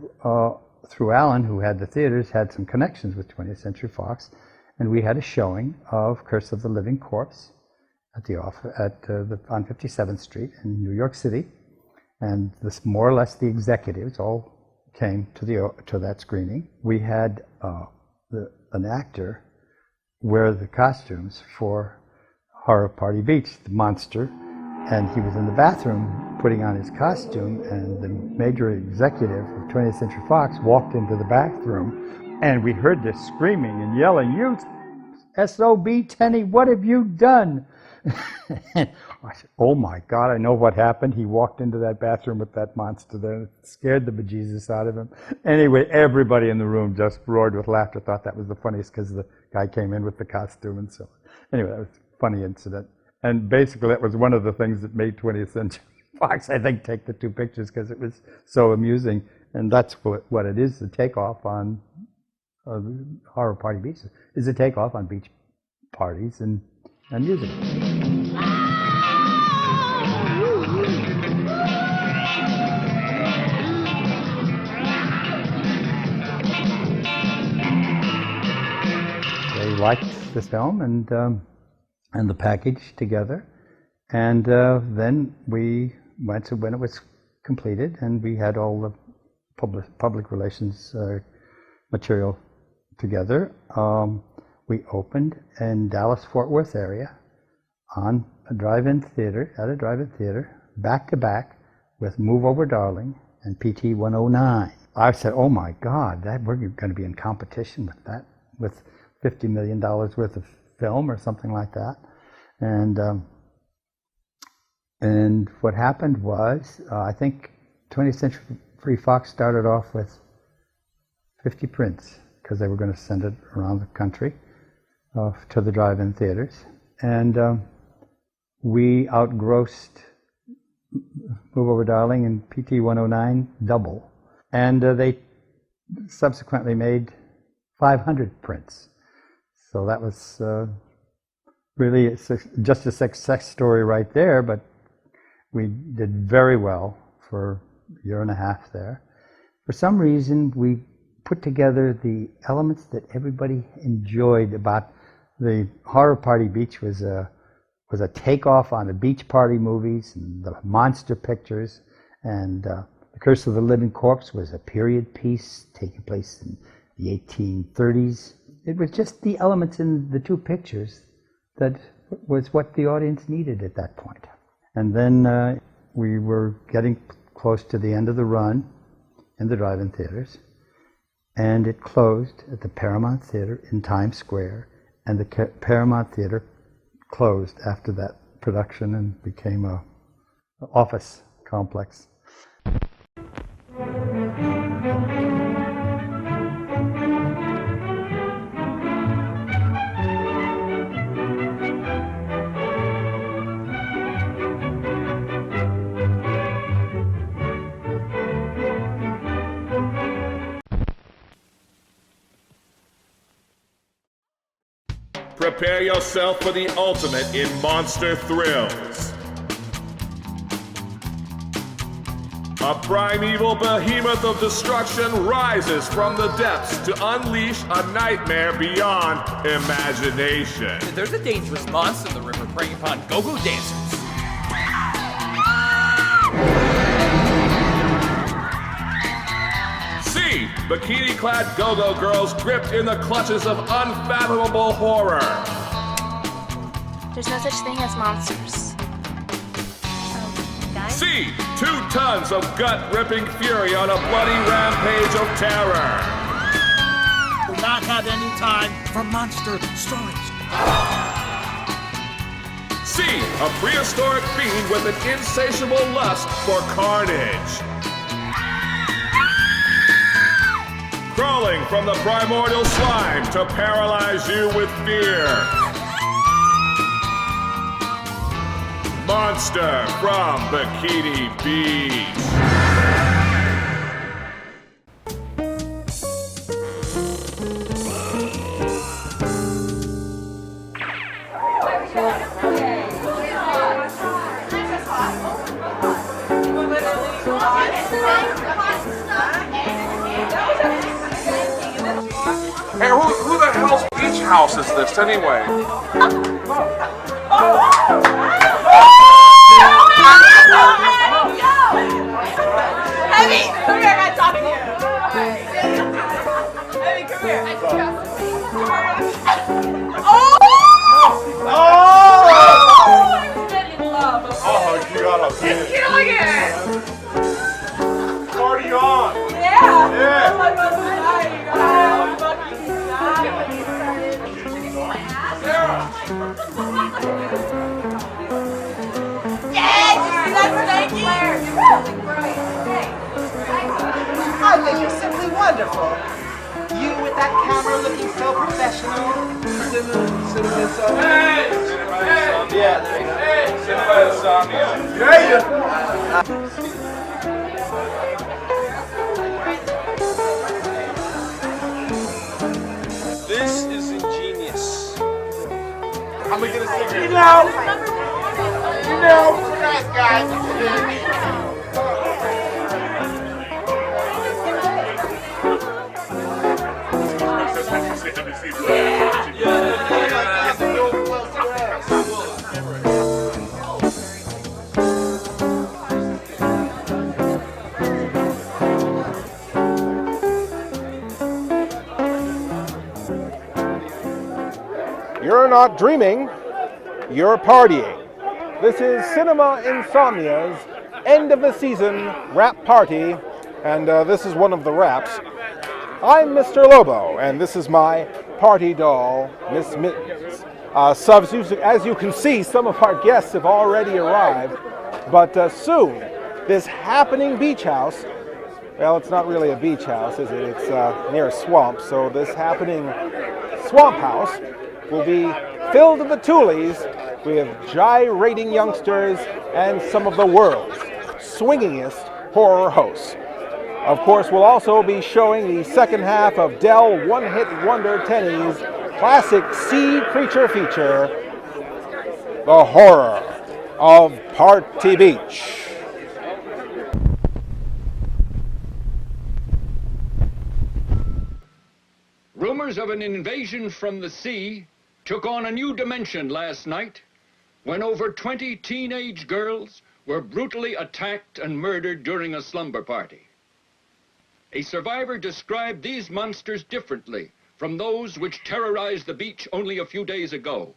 through Alan, who had the theaters, had some connections with 20th Century Fox, and we had a showing of Curse of the Living Corpse at the on 57th Street in New York City, and this more or less the executives all came to that screening. We had an actor wear the costumes for Horror Party Beach, the monster, and he was in the bathroom putting on his costume, and the major executive of 20th Century Fox walked into the bathroom, and we heard this screaming and yelling, "You SOB Tenney, what have you done?" I said, "Oh my God, I know what happened." He walked into that bathroom with that monster there. It scared the bejesus out of him. Anyway, everybody in the room just roared with laughter, thought that was the funniest because the guy came in with the costume and so on. Anyway, that was a funny incident. And basically, that was one of the things that made 20th Century Fox, I think, take the two pictures because it was so amusing. And that's what it is, the takeoff on Horror Party Beach, is a takeoff on beach parties and music. They liked this film and the package together, and then we went to when it was completed, and we had all the public relations material together. We opened in Dallas-Fort Worth area on a drive-in theater, back to back with Move Over Darling and PT 109. I said, "Oh my God, we're going to be in competition with that, with $50 million worth of film or something like that." And what happened was, I think 20th Century Fox started off with 50 prints because they were going to send it around the country. to the drive-in theaters. And we outgrossed Move Over Darling and PT 109 double. And they subsequently made 500 prints. So that was really just a success story right there, but we did very well for a year and a half there. For some reason, we put together the elements that everybody enjoyed about the Horror Party Beach was a takeoff on the beach party movies and the monster pictures, and The Curse of the Living Corpse was a period piece taking place in the 1830s. It was just the elements in the two pictures that was what the audience needed at that point. And then we were getting close to the end of the run in the drive-in theaters, and it closed at the Paramount Theater in Times Square, and the Paramount Theater closed after that production and became an office complex. Prepare yourself for the ultimate in monster thrills. A primeval behemoth of destruction rises from the depths to unleash a nightmare beyond imagination. There's a dangerous monster in the river preying upon go-go dancers. See bikini-clad go-go girls gripped in the clutches of unfathomable horror. There's no such thing as monsters. See 2 tons of gut-ripping fury on a bloody rampage of terror. Do not have any time for monster stories. See a prehistoric fiend with an insatiable lust for carnage. Crawling from the primordial slime to paralyze you with fear. Monster from Bikini Beach. Hey, who the hell's beach house is this anyway? Heavy, come here, I gotta talk to you. Heavy, come here. Oh, you gotta be killing it. Party on. Yeah. Yeah. Oh my God, I think you're simply wonderful. You with that camera looking so professional. Cinema Insomnia. Hey! Yeah, there you go. Hey! Cinema Insomnia. Yeah! This is ingenious. I'm gonna get a cigarette. You know. Guys. You're not dreaming, you're partying. This is Cinema Insomnia's end of the season rap party, and this is one of the raps. I'm Mr. Lobo, and this is my party doll, Miss Mittens. As you can see, some of our guests have already arrived, but soon, this happening beach house, well, it's not really a beach house, is it? It's near a swamp, so this happening swamp house will be filled to the toolies with gyrating youngsters and some of the world's swingingest horror hosts. Of course, we'll also be showing the second half of Dell One-Hit Wonder Tenny's classic sea creature feature, The Horror of Party Beach. Rumors of an invasion from the sea took on a new dimension last night when over 20 teenage girls were brutally attacked and murdered during a slumber party. A survivor described these monsters differently from those which terrorized the beach only a few days ago.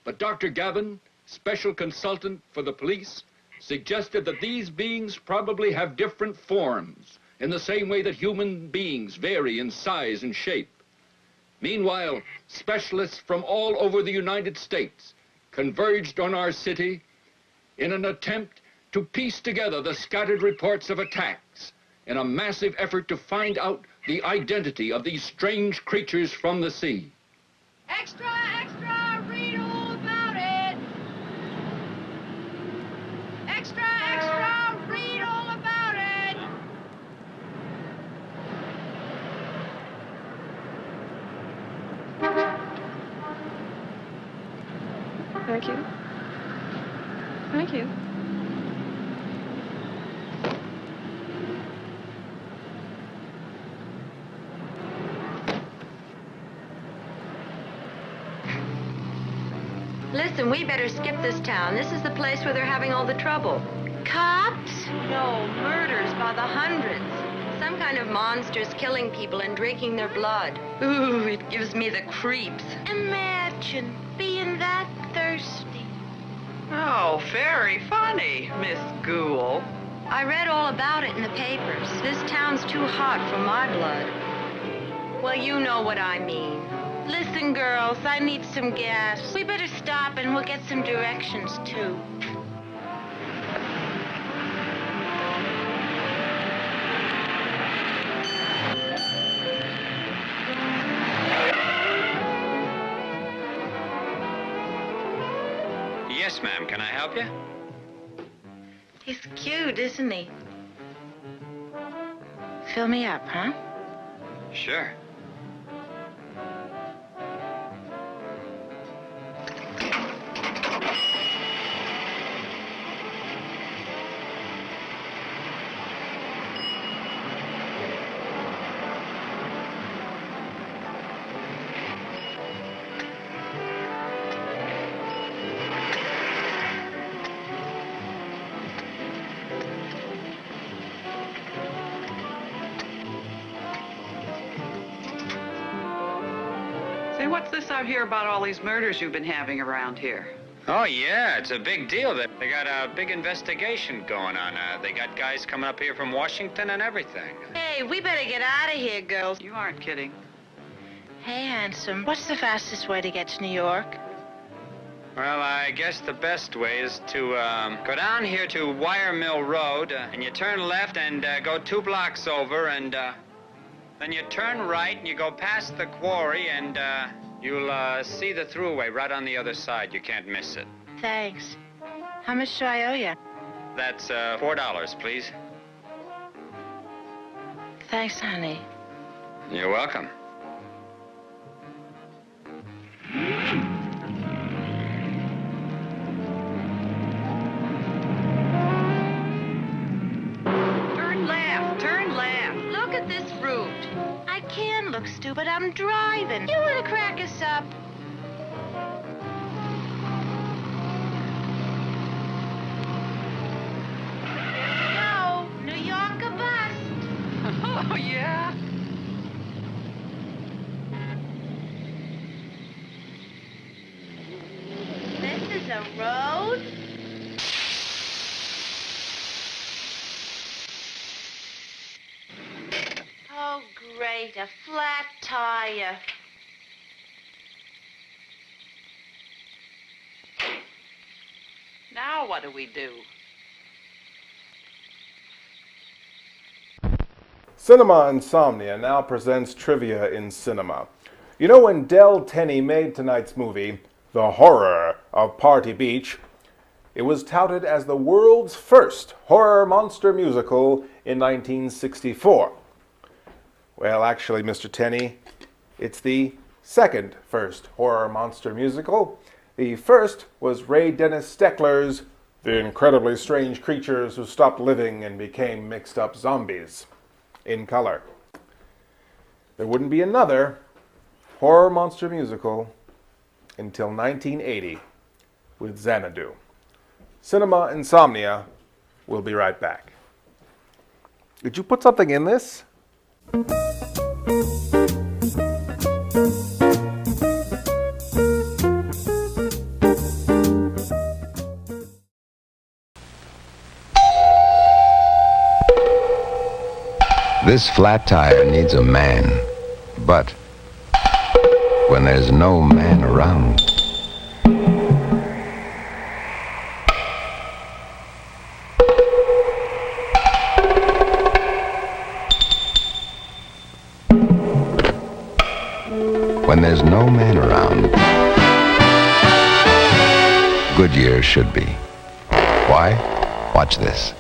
But Dr. Gavin, special consultant for the police, suggested that these beings probably have different forms, in the same way that human beings vary in size and shape. Meanwhile, specialists from all over the United States converged on our city in an attempt to piece together the scattered reports of attacks in a massive effort to find out the identity of these strange creatures from the sea. Extra, extra, read all about it. Extra, extra, read all about it. Thank you. Thank you. Listen, we better skip this town. This is the place where they're having all the trouble. Cops? No, murders by the hundreds. Some kind of monsters killing people and drinking their blood. Ooh, it gives me the creeps. Imagine being that thirsty. Oh, very funny, Miss Ghoul. I read all about it in the papers. This town's too hot for my blood. Well, you know what I mean. Listen, girls, I need some gas. We better stop and we'll get some directions, too. Yes, ma'am. Can I help you? He's cute, isn't he? Fill me up, huh? Sure. Say, what's this out here about all these murders you've been having around here? Oh, yeah, it's a big deal. They got a big investigation going on. They got guys coming up here from Washington and everything. Hey, we better get out of here, girls. You aren't kidding. Hey, handsome, what's the fastest way to get to New York? Well, I guess the best way is to go down here to Wire Mill Road, and you turn left and go 2 blocks over, and then you turn right and you go past the quarry, and you'll see the thruway right on the other side. You can't miss it. Thanks. How much do I owe you? That's $4, please. Thanks, honey. You're welcome. Turn left, turn left. Look at this route. I can look stupid. I'm driving. You want to crack us up? No, New York or bust. Oh, yeah? This is a road? Oh, great, a flat tire. Now what do we do? Cinema Insomnia now presents Trivia in Cinema. You know, when Del Tenney made tonight's movie, The Horror of Party Beach, it was touted as the world's first horror monster musical in 1964. Well, actually, Mr. Tenney, it's the second first horror monster musical. The first was Ray Dennis Steckler's The Incredibly Strange Creatures Who Stopped Living and Became Mixed Up Zombies, in color. There wouldn't be another horror monster musical until 1980 with Xanadu. Cinema Insomnia will be right back. Did you put something in this? This flat tire needs a man, but when there's no man around, when there's no man around, Goodyear should be. Why? Watch this.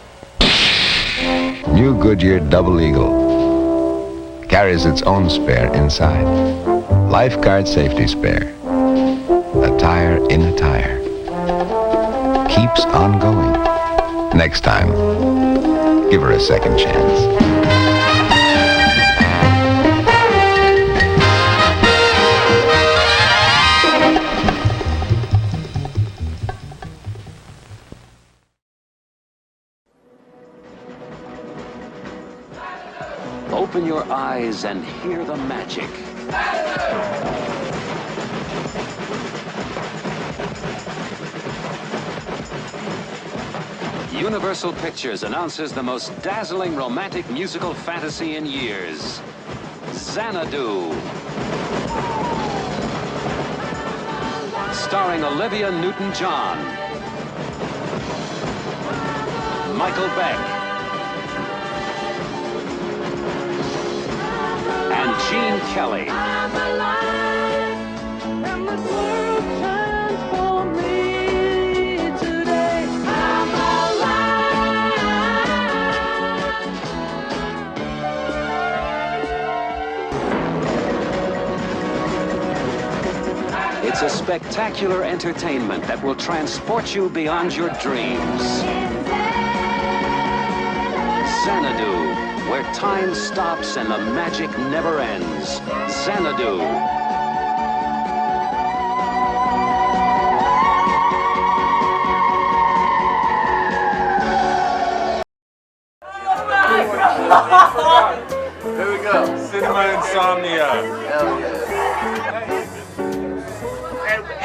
New Goodyear Double Eagle carries its own spare inside. Lifeguard safety spare. A tire in a tire. Keeps on going. Next time, give her a second chance. Open your eyes and hear the magic. Universal Pictures announces the most dazzling romantic musical fantasy in years, Xanadu. Starring Olivia Newton-John, Michael Beck, and Gene Kelly. It's a spectacular entertainment that will transport you beyond your dreams. Xanadu, where time stops and the magic never ends. Xanadu. There we go. Cinema Insomnia. Hell yeah.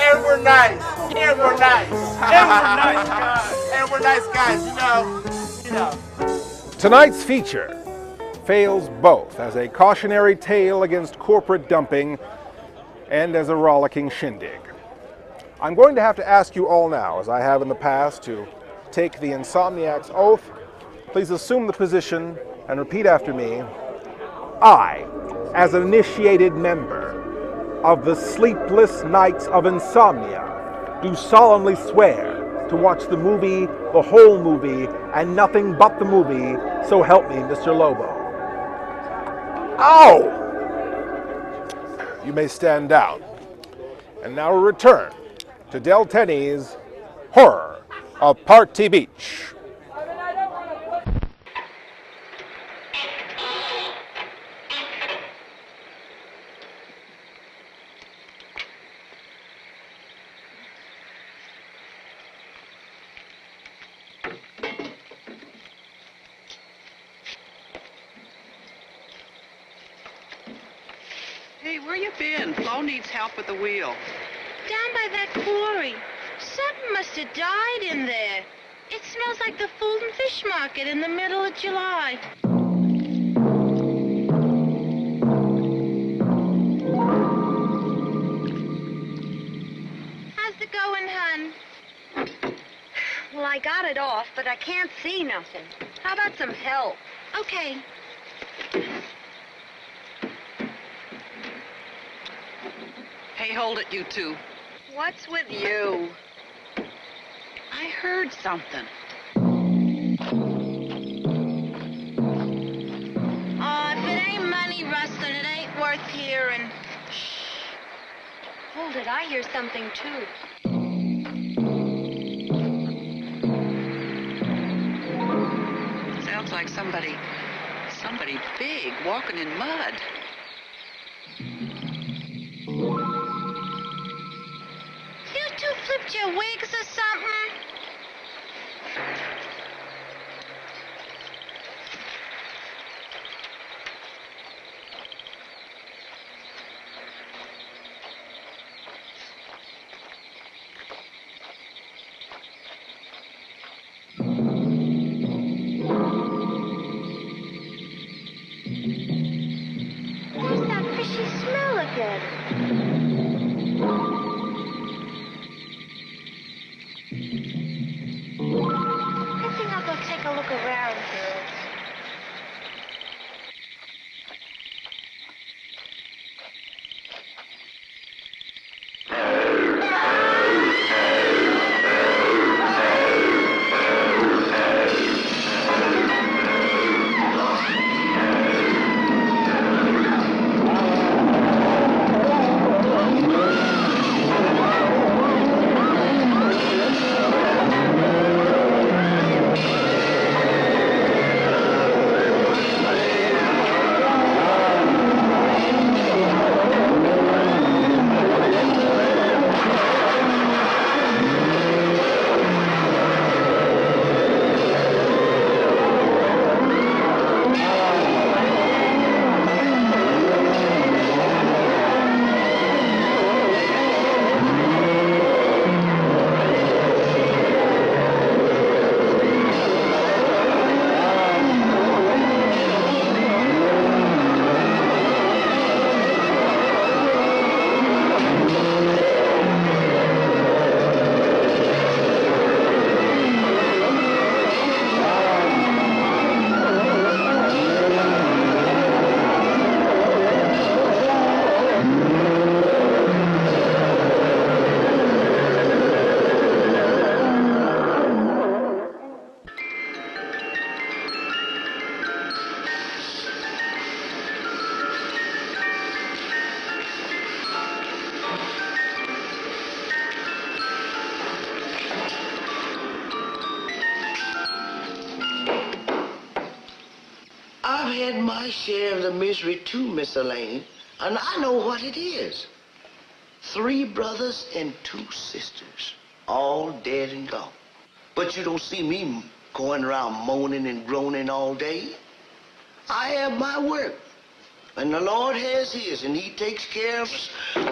And we're nice. And we're nice. And we're nice guys. And we're nice guys, you know. Tonight's feature fails both as a cautionary tale against corporate dumping and as a rollicking shindig. I'm going to have to ask you all now, as I have in the past, to take the Insomniac's oath. Please assume the position and repeat after me. I, as an initiated member of the Sleepless Nights of Insomnia, do solemnly swear to watch the movie, the whole movie, and nothing but the movie, so help me, Mr. Lobo. Ow! You may stand down. And now we return to Del Tenney's Horror of Party Beach. Hey, where you been? Flo needs help with the wheel. Down by that quarry. Something must have died in there. It smells like the Fulton Fish Market in the middle of July. How's it going, hon? Well, I got it off, but I can't see nothing. How about some help? Okay. Hey, hold it, you two. What's with you? I heard something. If it ain't money rustling, it ain't worth hearing. Shh. Hold it, I hear something too. Sounds like somebody big walking in mud. You two flipped your wigs or something? There's that fishy smell again. I think I'll go take a look around, girls. I've had my share of the misery too, Miss Elaine, and I know what it is. 3 brothers and 2 sisters, all dead and gone. But you don't see me going around moaning and groaning all day. I have my work, and the Lord has his, and he takes care of us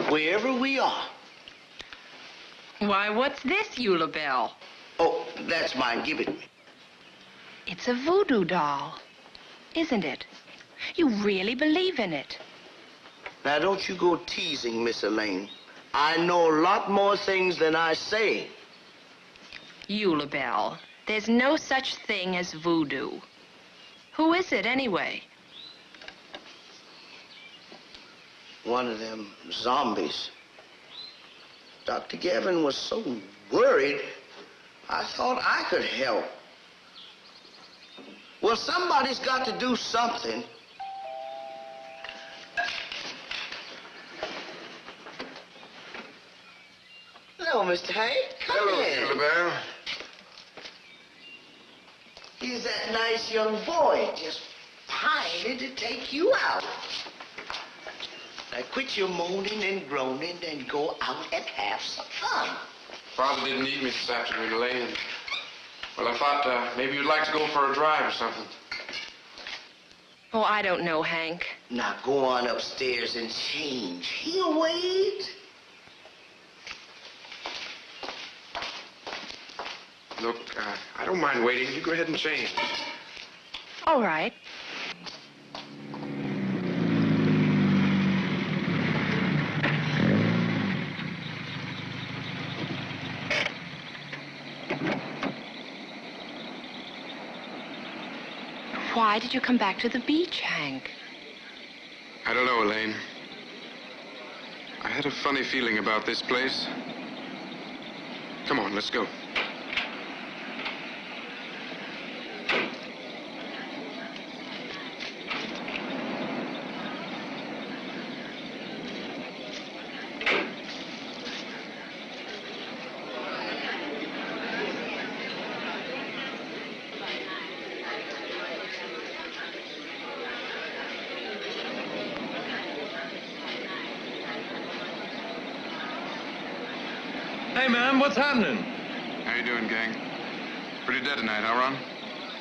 wherever we are. Why, what's this, Eula Bell? Oh, that's mine. Give it to me. It's a voodoo doll, isn't it? You really believe in it. Now, don't you go teasing, Miss Elaine. I know a lot more things than I say. Eula Bell, there's no such thing as voodoo. Who is it, anyway? One of them zombies. Dr. Gavin was so worried, I thought I could help. Well, somebody's got to do something. Hello, Mr. Hank. Come in. Hello, Bell. He's that nice young boy just pining to take you out. Now, quit your moaning and groaning and go out and have some fun. Father didn't need me this afternoon, Elaine. Well, I thought maybe you'd like to go for a drive or something. Oh, I don't know, Hank. Now, go on upstairs and change. He'll wait. Look, I don't mind waiting. You go ahead and change. All right. Why did you come back to the beach, Hank? I don't know, Elaine. I had a funny feeling about this place. Come on, let's go. Hey, man, what's happening? How you doing, gang? Pretty dead tonight, huh, Ron?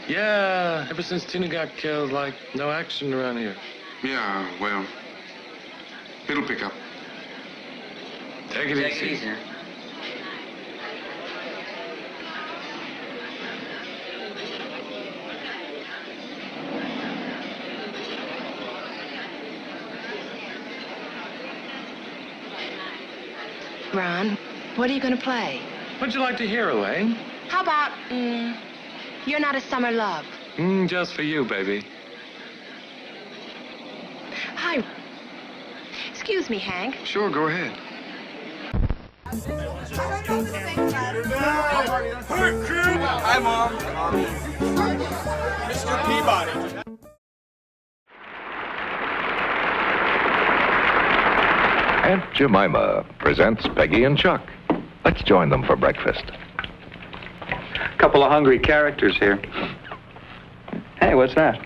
Yeah, ever since Tina got killed, like, no action around here. Yeah, well, it'll pick up. Take it easy. Ron, what are you going to play? What'd you like to hear, Elaine? How about, You're Not a Summer Love? Just for you, baby. Hi. Excuse me, Hank. Sure, go ahead. Hi, Mom. Mr. Peabody. Aunt Jemima presents Peggy and Chuck. Let's join them for breakfast. Couple of hungry characters here. Hey, what's that?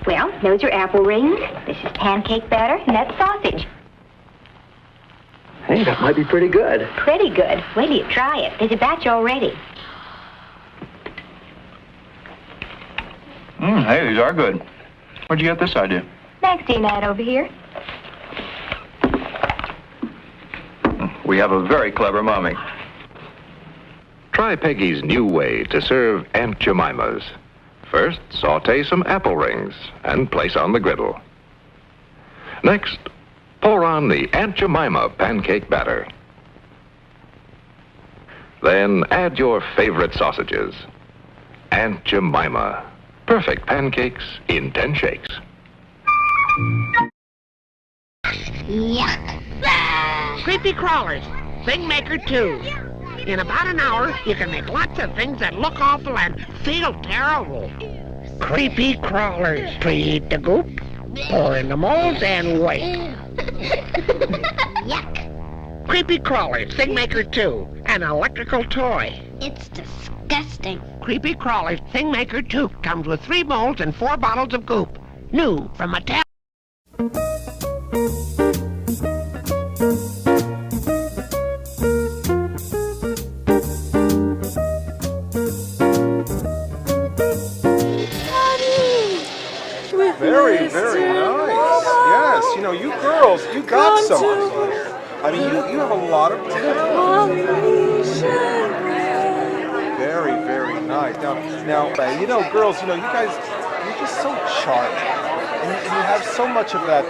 Well, those are apple rings. This is pancake batter, and that's sausage. Hey, that might be pretty good. Pretty good. Wait till you try it. There's a batch already. Hey, these are good. Where'd you get this idea? Magazine ad over here. We have a very clever mommy. Try Peggy's new way to serve Aunt Jemima's. First, saute some apple rings and place on the griddle. Next, pour on the Aunt Jemima pancake batter. Then add your favorite sausages. Aunt Jemima. Perfect pancakes in 10 shakes. Yuck. Creepy crawlers. Thing maker 2. In about an hour, you can make lots of things that look awful and feel terrible. Creepy crawlers. Preheat the goop, pour in the molds, and wait. Yuck. Creepy crawlers. Thing maker 2. An electrical toy. It's disgusting. Creepy crawlers. Thing maker 2 comes with 3 molds and 4 bottles of goop. New from Mattel. Very, very nice. Yes, you know, you girls, you got something here. I mean, you have a lot of talent. Very, very nice. Now, you know, girls, you know, you guys, you're just so charming. And you have so much of that,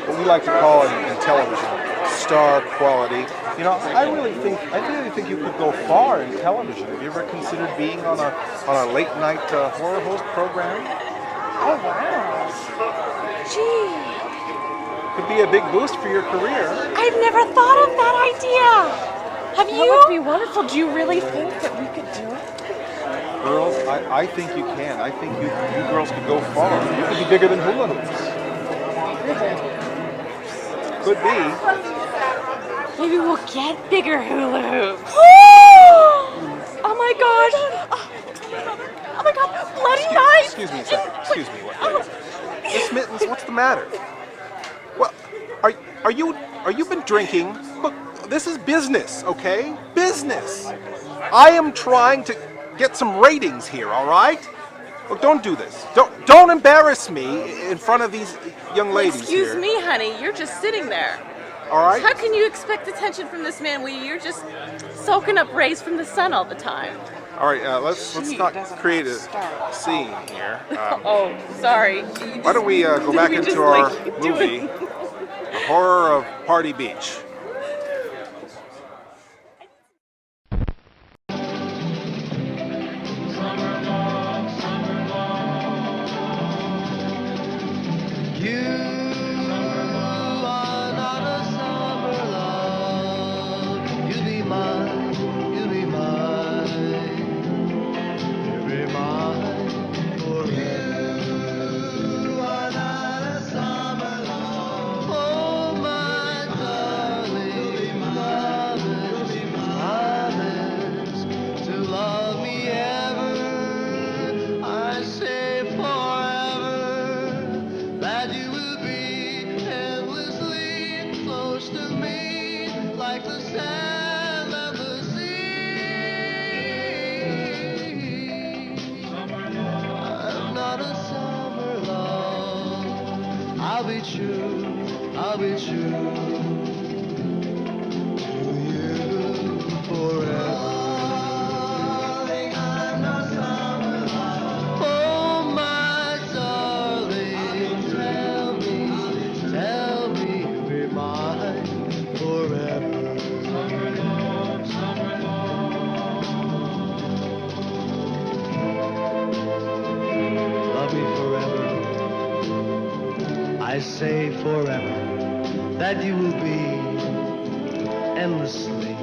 what we like to call in television, star quality. You know, I really think you could go far in television. Have you ever considered being on a late night horror host program? Oh, wow. Gee. Could be a big boost for your career. I've never thought of that idea. Have you? That would be wonderful. Do you really think that we could do it? Girls, I think you can. I think you girls could go far. You could be bigger than hula hoops. Could be. Maybe we'll get bigger hula hoops. Oh my gosh. Oh my God, bloody knife! Excuse me a second. Excuse me. Miss Mittens, what's the matter? Well, are you been drinking? Look, this is business, okay? Business. I am trying to get some ratings here, all right? Look, don't do this. Don't embarrass me in front of these young ladies here. Excuse me, honey. You're just sitting there. All right? How can you expect attention from this man when you're just soaking up rays from the sun all the time? All right, let's not create a scene here. Oh, sorry. Why don't we go back into our movie, The Horror of Party Beach. You are not a summer love. I'll be true, I'll be true to you forever. Oh, my darling, tell me you'll be mine forever. Summer love, summer love. Love me forever. I say forever that you will be endlessly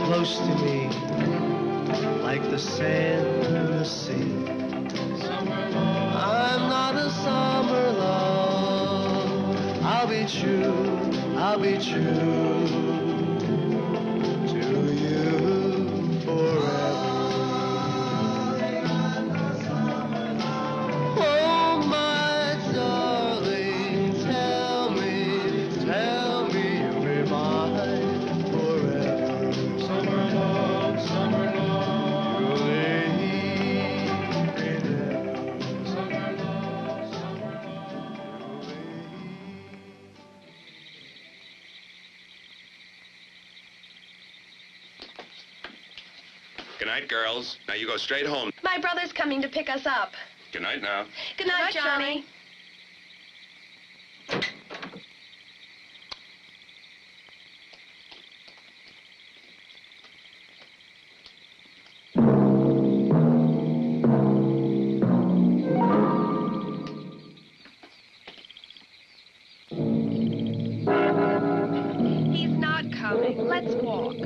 close to me, like the sand in the sea. I'm not a summer love. I'll be true, I'll be true to you forever. Oh, my darling, tell me you'll be mine forever. Summer love, summer love. You'll leave me there. Summer love, summer love. Good night, girls. Now you go straight home. My brother's coming to pick us up. Good night now. Good night, Johnny. He's not coming. Let's walk.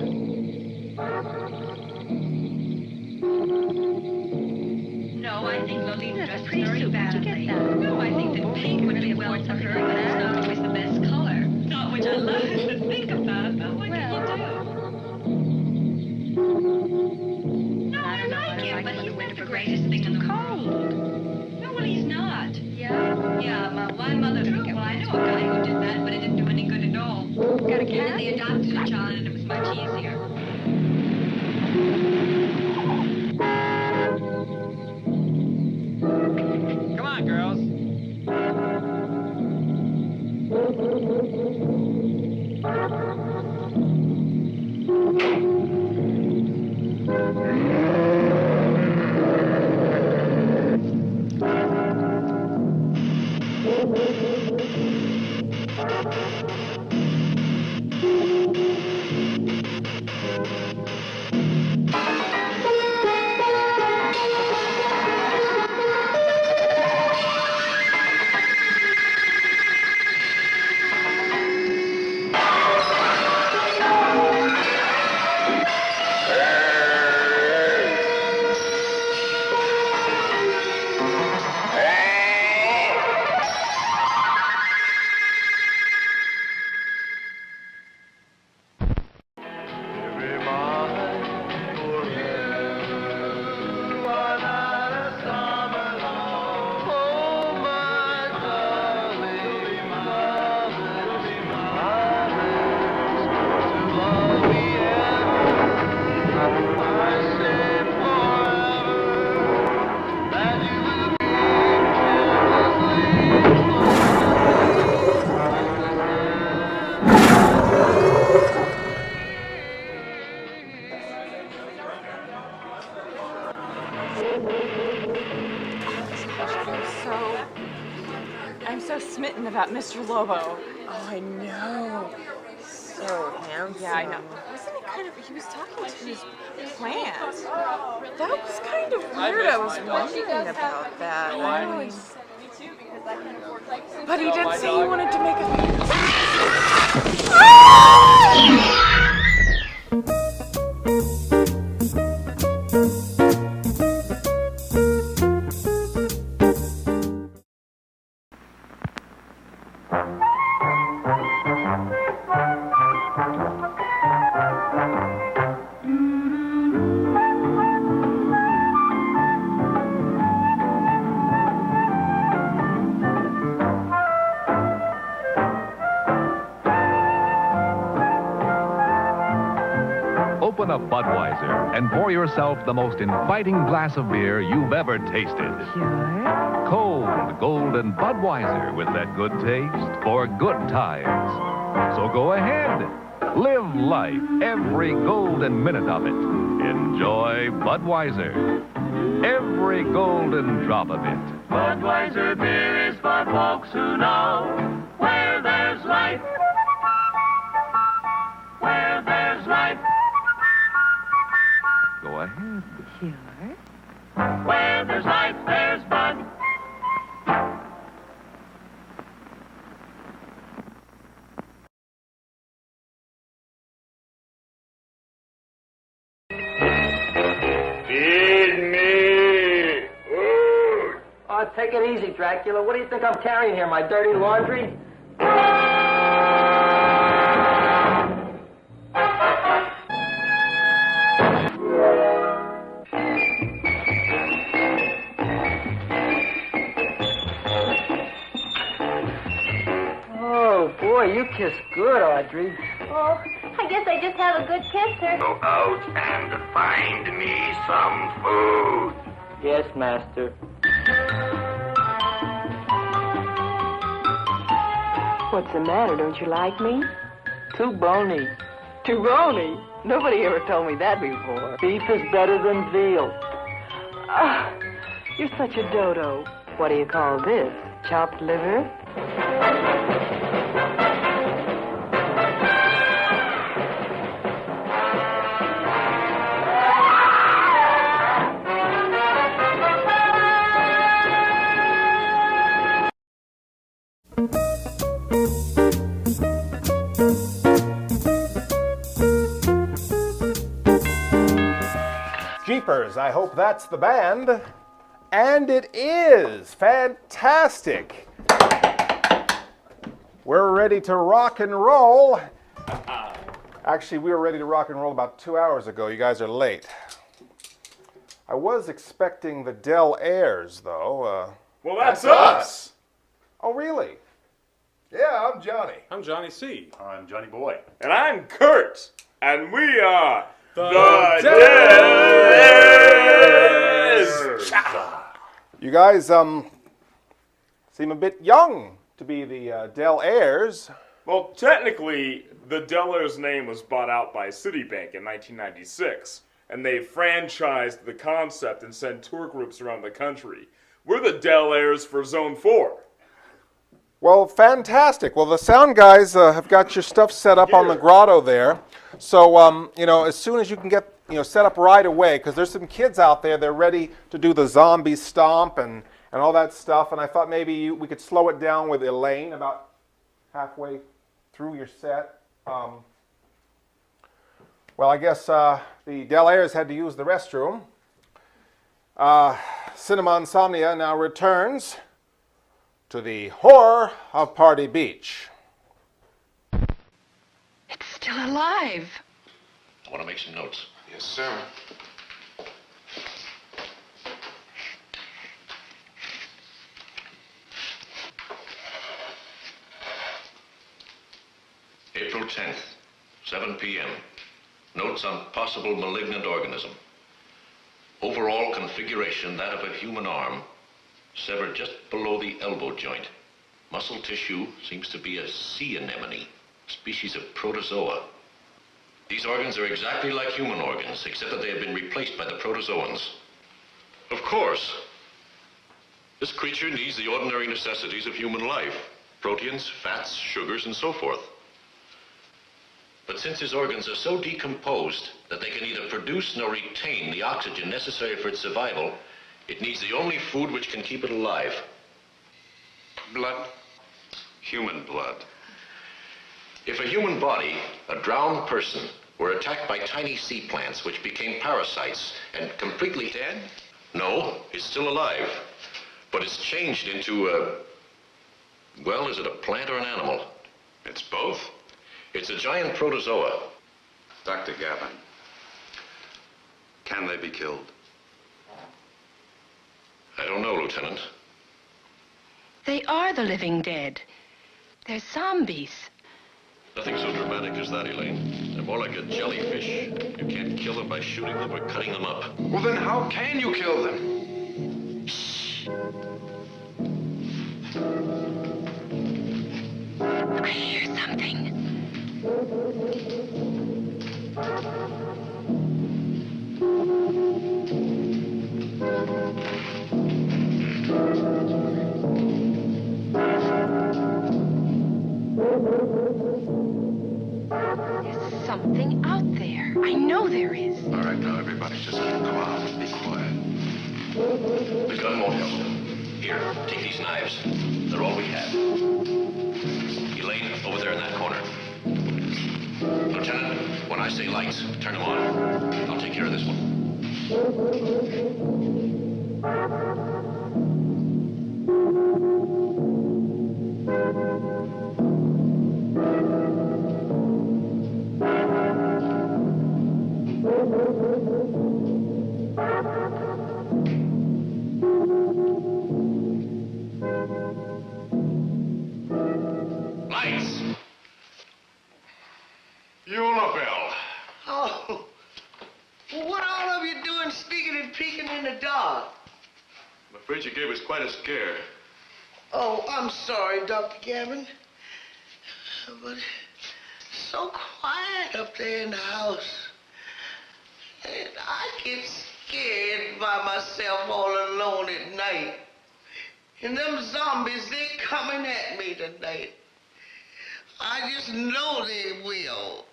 No, I think Lolita dressed very badly. No, I think that pink would be well for her, but it's not always the best color. Not which I love to think about, but what can you do? No, I like him, but he's not the greatest thing in the world. No, well, he's not. Yeah? Yeah, my mother... Well, I know a guy who did that, but it didn't do any good at all. Got a cat? And they adopted a child, and it was much easier. Come on, girls. I'm so smitten about Mr. Lobo. Oh, I know. So handsome. Yeah, I know. Wasn't it kind of, he was talking to his plant. That was kind of weird. I was wondering about that. I mean, but he did say he wanted to make a... of Budweiser and pour yourself the most inviting glass of beer you've ever tasted. Sure. Cold, golden Budweiser with that good taste for good times. So go ahead. Live life, every golden minute of it. Enjoy Budweiser. Every golden drop of it. Budweiser beer is for folks who know where there's life. Where there's life. Go ahead. Sure. Where there's life, there's Bud. Feed me. Ooh. Oh, take it easy, Dracula. What do you think I'm carrying here, my dirty laundry? Oh, boy, you kiss good, Audrey. Oh, I guess I just have a good kisser. Go out and find me some food. Yes, master. What's the matter? Don't you like me? Too bony. Too bony? Nobody ever told me that before. Beef is better than veal. Ah, you're such a dodo. What do you call this? Chopped liver? Jeepers, I hope that's the band. And it is! Fantastic! We're ready to rock and roll. Actually, we were ready to rock and roll about 2 hours ago. You guys are late. I was expecting the Del Airs, though. Well, that's us. Oh, really? Yeah, I'm Johnny. I'm Johnny C. I'm Johnny Boy. And I'm Kurt. And we are the Dellers. You guys seem a bit young to be the Del Airs. Well, technically, the Dellers name was bought out by Citibank in 1996, and they franchised the concept and sent tour groups around the country. We're the Del Airs for Zone 4. Well, fantastic. Well, the sound guys have got your stuff set up on the grotto there. So, you know, as soon as you can get, set up right away, because there's some kids out there, they're ready to do the zombie stomp and all that stuff. And I thought maybe we could slow it down with Elaine about halfway through your set. Well, I guess the Del Airs had to use the restroom. Cinema Insomnia now returns to the horror of Party Beach. It's still alive. I want to make some notes. Yes, sir. April 10th, 7 p.m. Notes on possible malignant organism. Overall configuration, that of a human arm, severed just below the elbow joint. Muscle tissue seems to be a sea anemone, species of protozoa. These organs are exactly like human organs, except that they have been replaced by the protozoans. Of course, this creature needs the ordinary necessities of human life: proteins, fats, sugars, and so forth. But since his organs are so decomposed that they can neither produce nor retain the oxygen necessary for its survival, it needs the only food which can keep it alive. Blood. Human blood. If a human body, a drowned person, were attacked by tiny sea plants which became parasites and completely dead? No, it's still alive. But it's changed into a... well, is it a plant or an animal? It's both. It's a giant protozoa. Dr. Gavin, can they be killed? I don't know, Lieutenant. They are the living dead. They're zombies. Nothing so dramatic as that, Elaine. They're more like a jellyfish. You can't kill them by shooting them or cutting them up. Well, then how can you kill them? I hear something. There's something out there. I know there is. All right, now everybody just come on. Be quiet. The gun won't help them. Here, take these knives. They're all we have. Elaine, over there in that corner. Lieutenant, when I say lights, turn them on. I'll take care of this one. Lights! Eula Bell. Oh, well, what all of you doing sneaking and peeking in the dark? I'm afraid you gave us quite a scare. Oh, I'm sorry, Dr. Gavin. But it's so quiet up there in the house. And I get scared by myself all alone at night. And them zombies, they're coming at me tonight. I just know they will.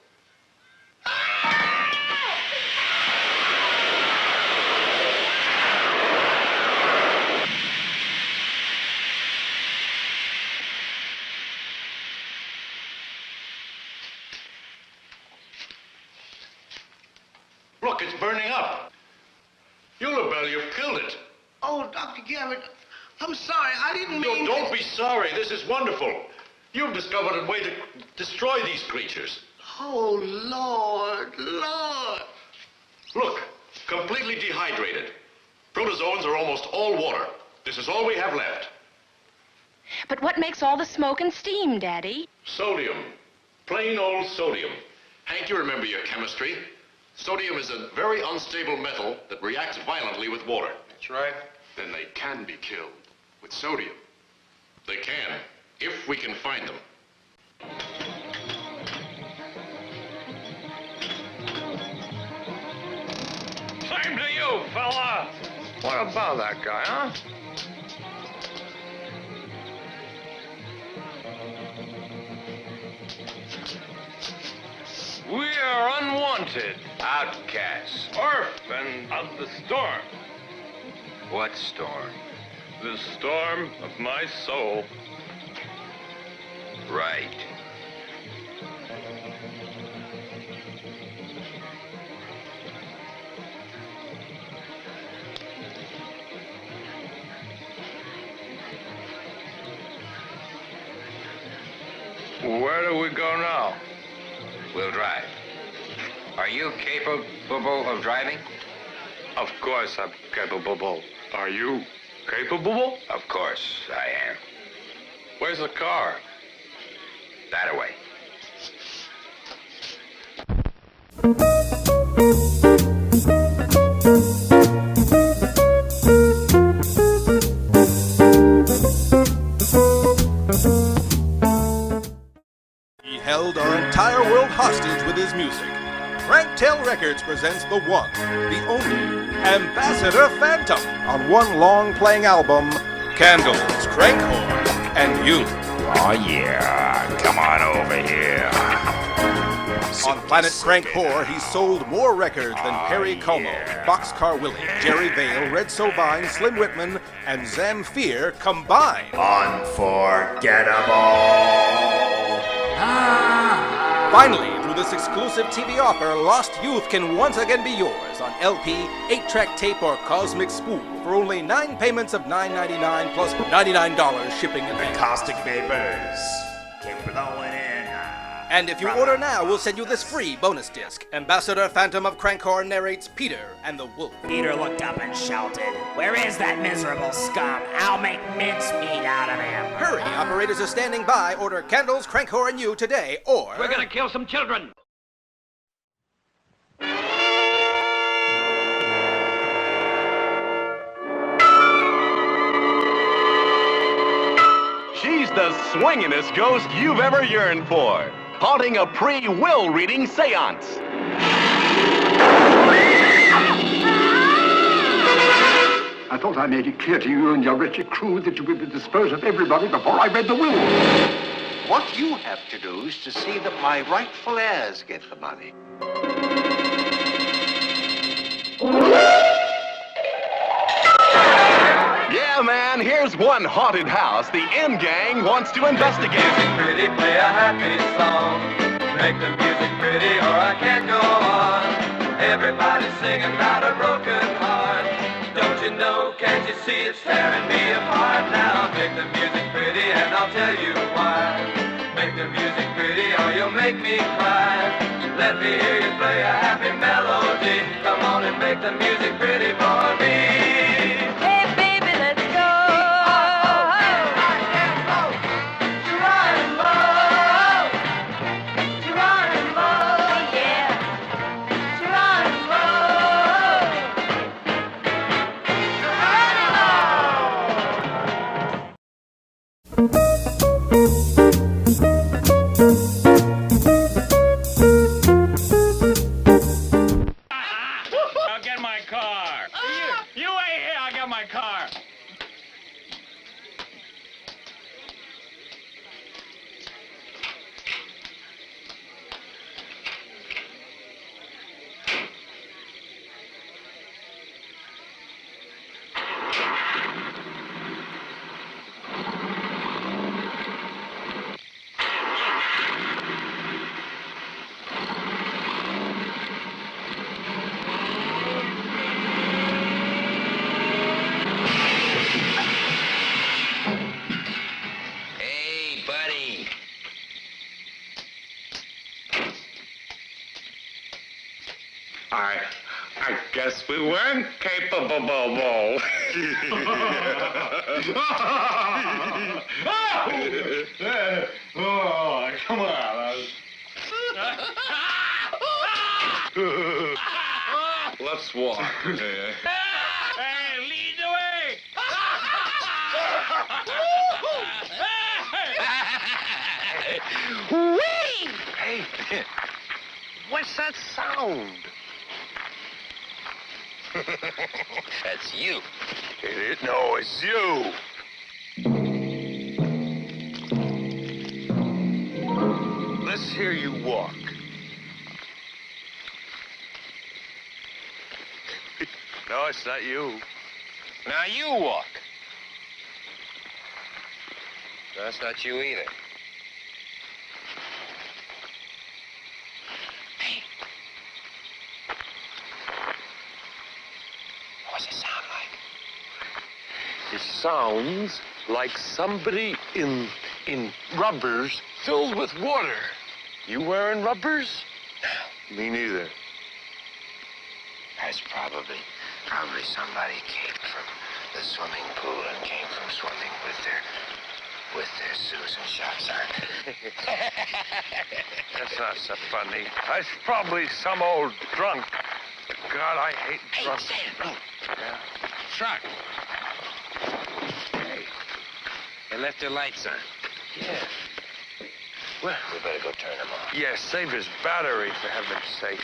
Look, it's burning up. Eula Bell, you've killed it. Oh, Dr. Gavin, I'm sorry. I didn't mean No, don't be sorry. This is wonderful. You've discovered a way to destroy these creatures. Oh, Lord, Lord. Look, completely dehydrated. Protozoans are almost all water. This is all we have left. But what makes all the smoke and steam, Daddy? Sodium. Plain old sodium. Hank, you remember your chemistry. Sodium is a very unstable metal that reacts violently with water. That's right. Then they can be killed with sodium. They can, if we can find them. Same to you, fella. What about that guy, huh? We are unwanted, outcasts, orphans of the storm. What storm? The storm of my soul. Right. Where do we go now? We'll drive. Are you capable of driving? Of course I'm capable. Are you capable? Of course I am. Where's the car? That away. He held our entire world hostage with his music. Cranktail Records presents the one, the only, Ambassador Phantom on one long-playing album, Candles, Crankhorn, and You. Oh yeah, come on over here. On Planet Crankhor, he sold more records than Perry Como, Boxcar Willie, Jerry Vale, Red Sovine, Slim Whitman, and Zamfir combined. Unforgettable. Finally, through this exclusive TV offer, Lost Youth can once again be yours on LP, 8-track tape, or Cosmic Spool for only 9 payments of $9.99 plus $99 shipping and The caustic vapors keep blowing in, And if you order now, we'll send you this free bonus disc. Ambassador Phantom of Crankhorn narrates Peter and the Wolf. Peter looked up and shouted, "Where is that miserable scum? I'll make mincemeat out of him." Hurry, operators are standing by. Order Candles, Crankhorn, and You today, or... We're gonna kill some children. She's the swingin'est ghost you've ever yearned for, haunting a pre-will reading seance. I thought I made it clear to you and your wretched crew that you would dispose of everybody before I read the will. What you have to do is to see that my rightful heirs get the money. Yeah, man, here's one haunted house the M Gang wants to investigate. Pretty, play a happy song. Make the music pretty or I can't go on. Everybody's singing about a broken heart. Don't you know, can't you see it's tearing me apart now? Make the music pretty and I'll tell you why. Make the music pretty or you'll make me cry. Let me hear you play a happy melody. Come on and make the music pretty for me. I'll get my car. You wait here, I'll get my car. Hey, buddy. I guess we weren't capable. Oh, come on. Let's walk. Hey, lead the way. Whee! Hey, what's that sound? That's you. No, it's you. Let's hear you walk. No, it's not you. Now you walk. No, that's not you either. What's it sound like? It sounds like somebody in rubbers filled with water. You wearing rubbers? No. Me neither. That's probably somebody came from the swimming pool and came from swimming with their suits and shorts on. That's not so funny. That's probably some old drunk. God, I hate drunk. Hey, Sam, look. Yeah. Truck. Hey, they left their lights on. Yeah. Well, We better go turn them off. yeah, save his battery, for heaven's sake.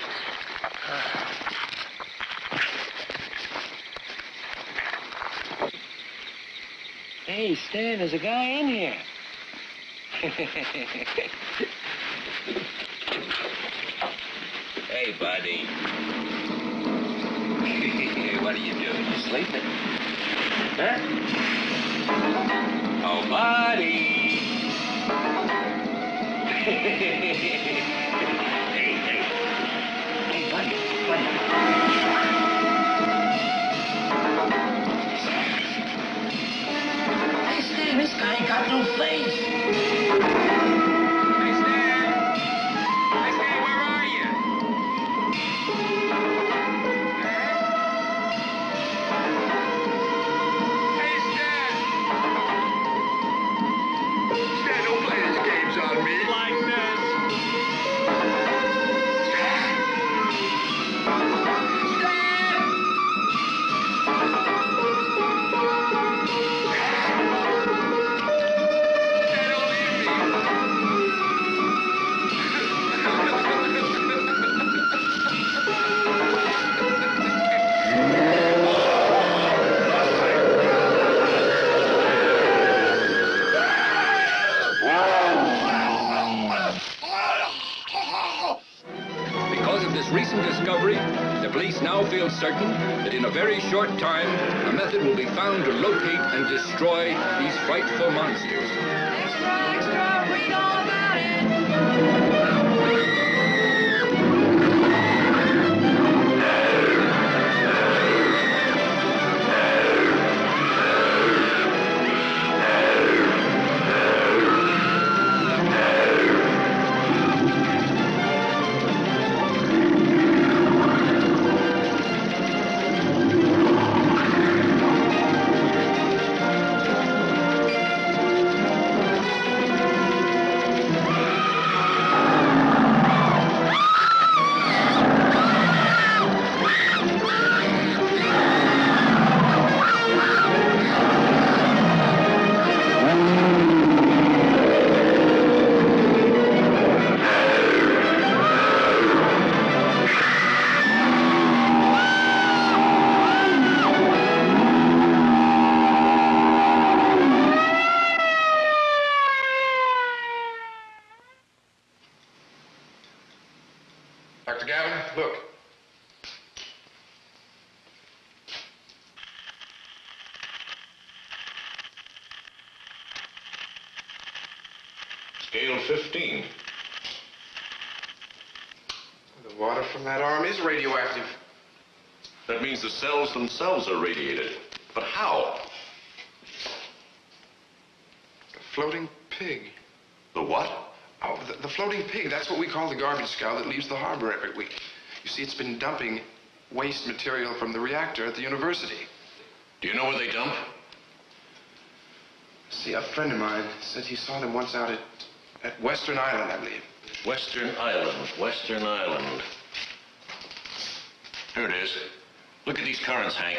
Hey, Stan, there's a guy in here. Hey, buddy. What are you doing? You sleeping? Huh? Oh, buddy. Hey, buddy. Hey, Stan, this guy ain't got no face. Hey, Stan. certain that in a very short time, a method will be found to locate and destroy these frightful monsters. Extra, extra, read all about it. Dr. Gavin, look. Scale 15. The water from that arm is radioactive. That means the cells themselves are radiated. But how? The floating pig. The what? Oh, the floating pig. That's what we call the garbage scow that leaves the harbor every week. You see, it's been dumping waste material from the reactor at the university. Do you know where they dump? See, a friend of mine said he saw them once out at Western Island, I believe. Western Island. Western Island. Here it is. Look at these currents, Hank.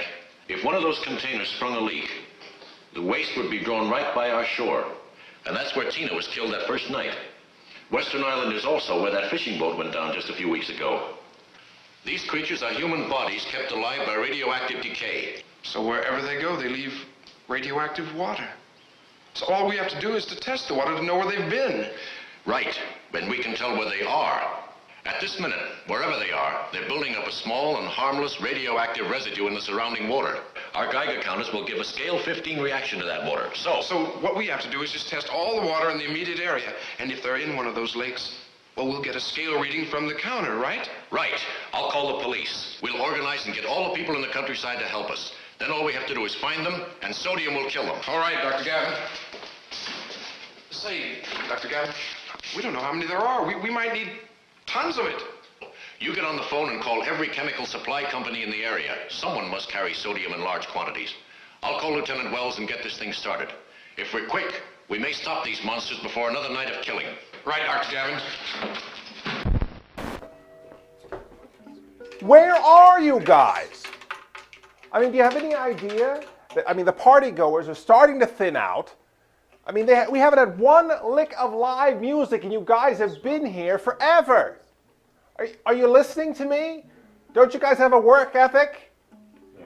If one of those containers sprung a leak, the waste would be drawn right by our shore. And that's where Tina was killed that first night. Western Island is also where that fishing boat went down just a few weeks ago. These creatures are human bodies kept alive by radioactive decay. So wherever they go, they leave radioactive water. So all we have to do is to test the water to know where they've been. Right, and we can tell where they are. At this minute, wherever they are, they're building up a small and harmless radioactive residue in the surrounding water. Our Geiger counters will give a scale 15 reaction to that water. So what we have to do is just test all the water in the immediate area. And if they're in one of those lakes, well, we'll get a scale reading from the counter, right? Right. I'll call the police. We'll organize and get all the people in the countryside to help us. Then all we have to do is find them, and sodium will kill them. All right, Dr. Gavin. Say, Dr. Gavin, we don't know how many there are. We might need tons of it. You get on the phone and call every chemical supply company in the area. Someone must carry sodium in large quantities. I'll call Lieutenant Wells and get this thing started. If we're quick, we may stop these monsters before another night of killing. Right, Dr. Gavin. Where are you guys? I mean, do you have any idea? I mean, the party goers are starting to thin out. I mean, we haven't had one lick of live music, and you guys have been here forever. Are you listening to me? Don't you guys have a work ethic?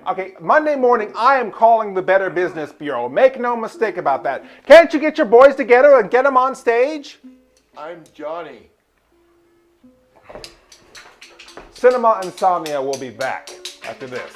Okay, Monday morning, I am calling the Better Business Bureau. Make no mistake about that. Can't you get your boys together and get them on stage? I'm Johnny. Cinema Insomnia will be back after this.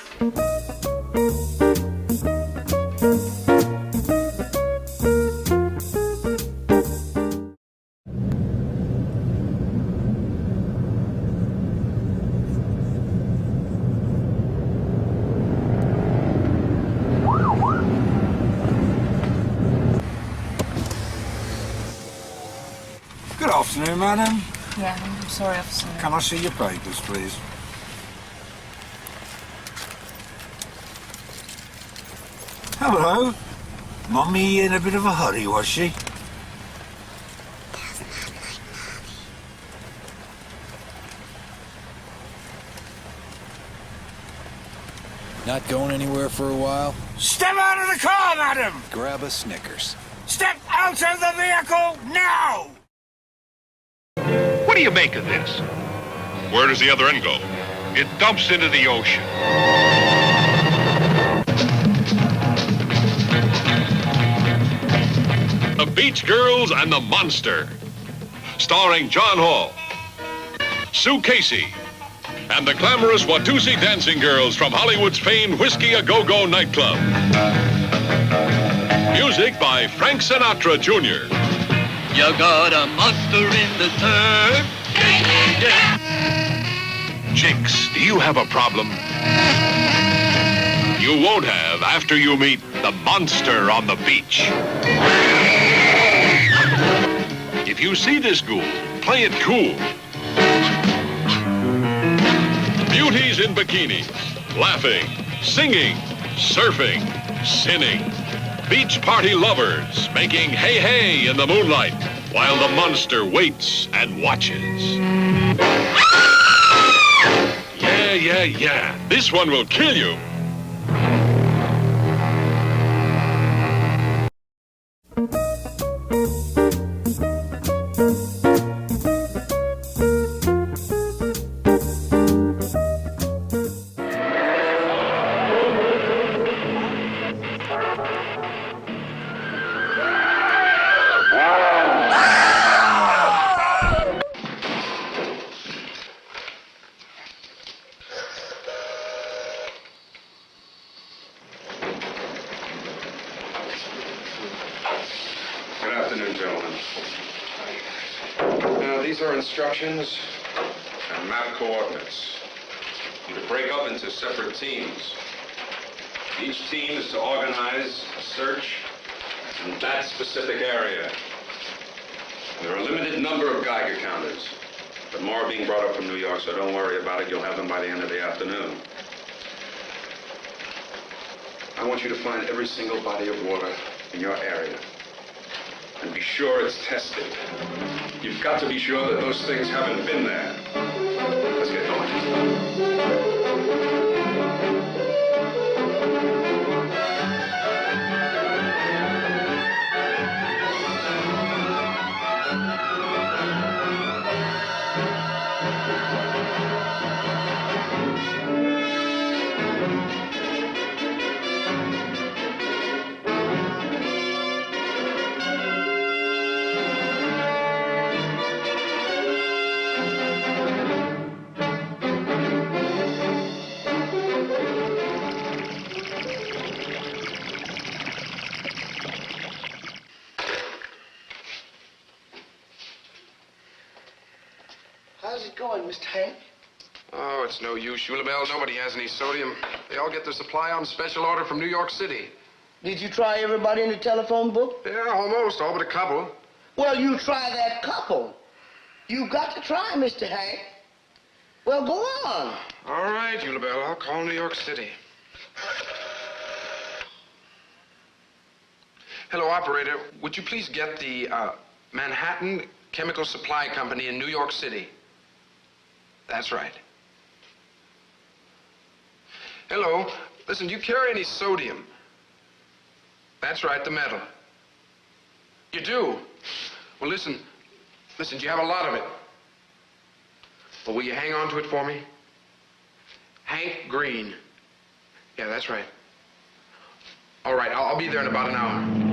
Good afternoon, madam. Yeah, I'm sorry, officer. Can I see your papers, please? Hello. Mummy in a bit of a hurry, was she? Not going anywhere for a while? Step out of the car, madam! Grab a Snickers. Step out of the vehicle now! What do you make of this? Where does the other end go? It dumps into the ocean. The Beach Girls and the Monster. Starring John Hall, Sue Casey, and the glamorous Watusi dancing girls from Hollywood's famed Whiskey A Go-Go nightclub. Music by Frank Sinatra Jr. You got a monster in the turd. Chicks, do you have a problem? You won't have after you meet the monster on the beach. If you see this ghoul, play it cool. Beauties in bikinis, laughing, singing, surfing, sinning. Beach party lovers making hey hey in the moonlight while the monster waits and watches. Yeah. This one will kill you. Good afternoon, gentlemen. Now, these are instructions and map coordinates. You to break up into separate teams. Each team is to organize a search in that specific area. There are a limited number of Geiger counters, but more are being brought up from New York, so don't worry about it. You'll have them by the end of the afternoon. I want you to find every single body of water in your area. And be sure it's tested. You've got to be sure that those things haven't been there. Let's get going. How's it going, Mr. Hank? Oh, it's no use, Shulabel. Nobody has any sodium. They all get their supply on special order from New York City. Did you try everybody in the telephone book? Yeah, almost. All but a couple. Well, you try that couple. You got to try, Mr. Hank. Well, go on. All right, Shulabel. I'll call New York City. Hello, operator. Would you please get the Manhattan Chemical Supply Company in New York City? That's right. Hello. Listen, do you carry any sodium? That's right, the metal. You do? Well, listen, do you have a lot of it? Well, will you hang on to it for me? Hank Green. Yeah, that's right. All right, I'll be there in about an hour.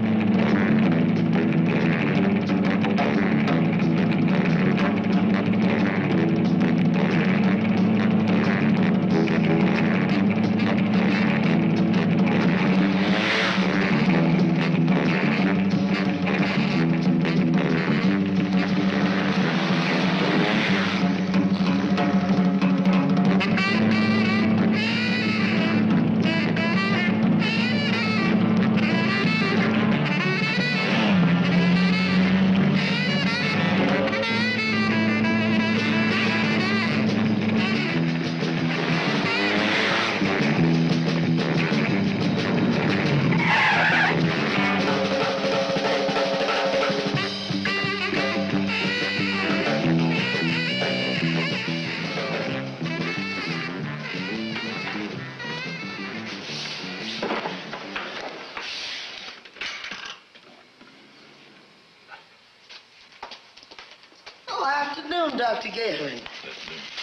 Afternoon, Dr. Galen.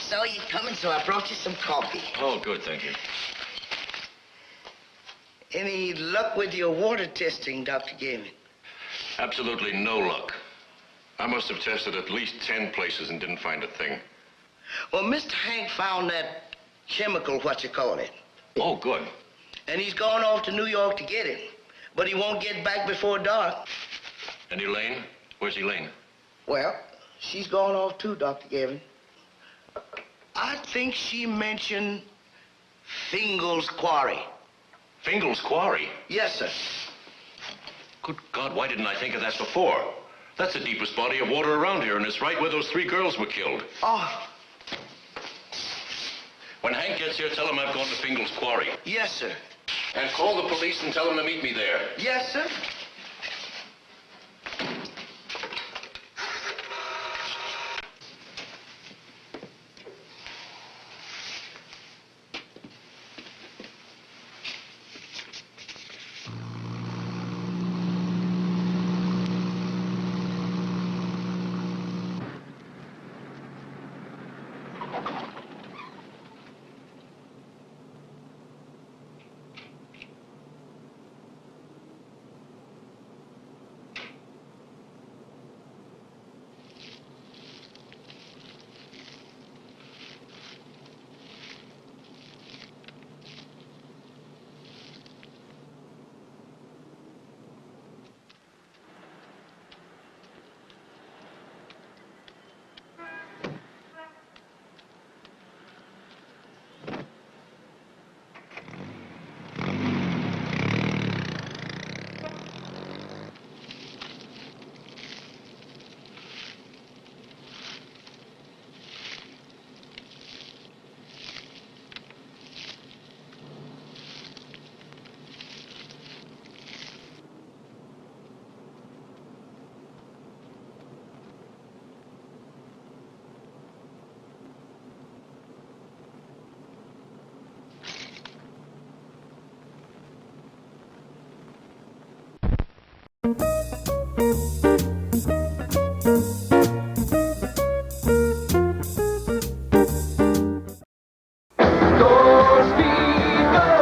So you're coming, so I brought you some coffee. Oh, good, thank you. Any luck with your water testing, Dr. Galen? Absolutely no luck. I must have tested at least 10 places and didn't find a thing. Well, Mr. Hank found that chemical, what you call it. Oh, good. And he's gone off to New York to get it. But he won't get back before dark. And Elaine? Where's Elaine? Well, she's gone off too, Dr. Gavin. I think she mentioned Fingal's Quarry. Fingal's Quarry? Yes, sir. Good God, why didn't I think of that before? That's the deepest body of water around here, and it's right where those 3 girls were killed. Oh. When Hank gets here, tell him I've gone to Fingal's Quarry. Yes, sir. And call the police and tell them to meet me there. Yes, sir.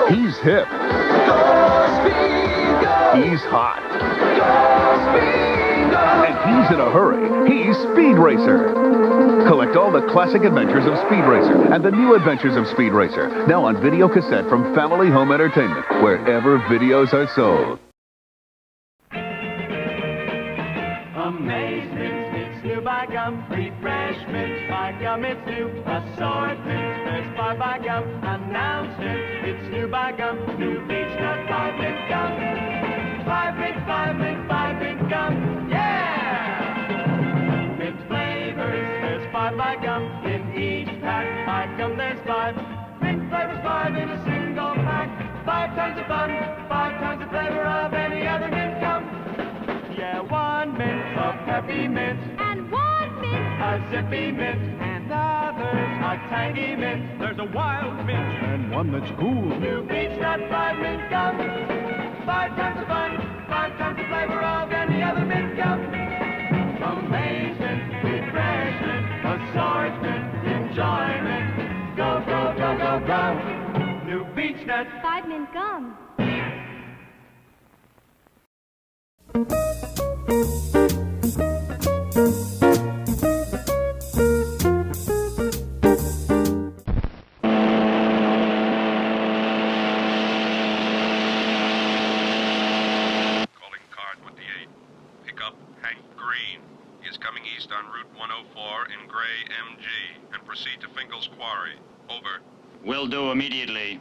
He's hip. He's hot. And he's in a hurry. He's Speed Racer. Collect all the classic adventures of Speed Racer and the new adventures of Speed Racer. Now on video cassette from Family Home Entertainment, wherever videos are sold. Amazement, it's new by gum. Refreshment by gum, it's new. Assortment, there's by gum. Announcement, it's new by gum. New beach nut 5-mint gum. 5-mint gum. Yeah! Mint flavors, there's 5 by gum. In each pack, by gum there's 5. Mint flavors 5 in a single pack. 5 tons of fun, 5 tons of flavor of any other mint gum. Yeah, 1 mint of peppermint, and 1 mint a zippy mint, and others are tangy mint. There's a wild mint, And one that's cool. new beach nut 5-mint gum. 5 tons of fun, 5 tons of flavor of any other mint gum. Amazement, refreshment, assortment, enjoyment. Go, go, go, go, go. New beach nut 5-mint gum. Coming east on Route 104 in gray MG and proceed to Fingal's Quarry. Over. Will do immediately.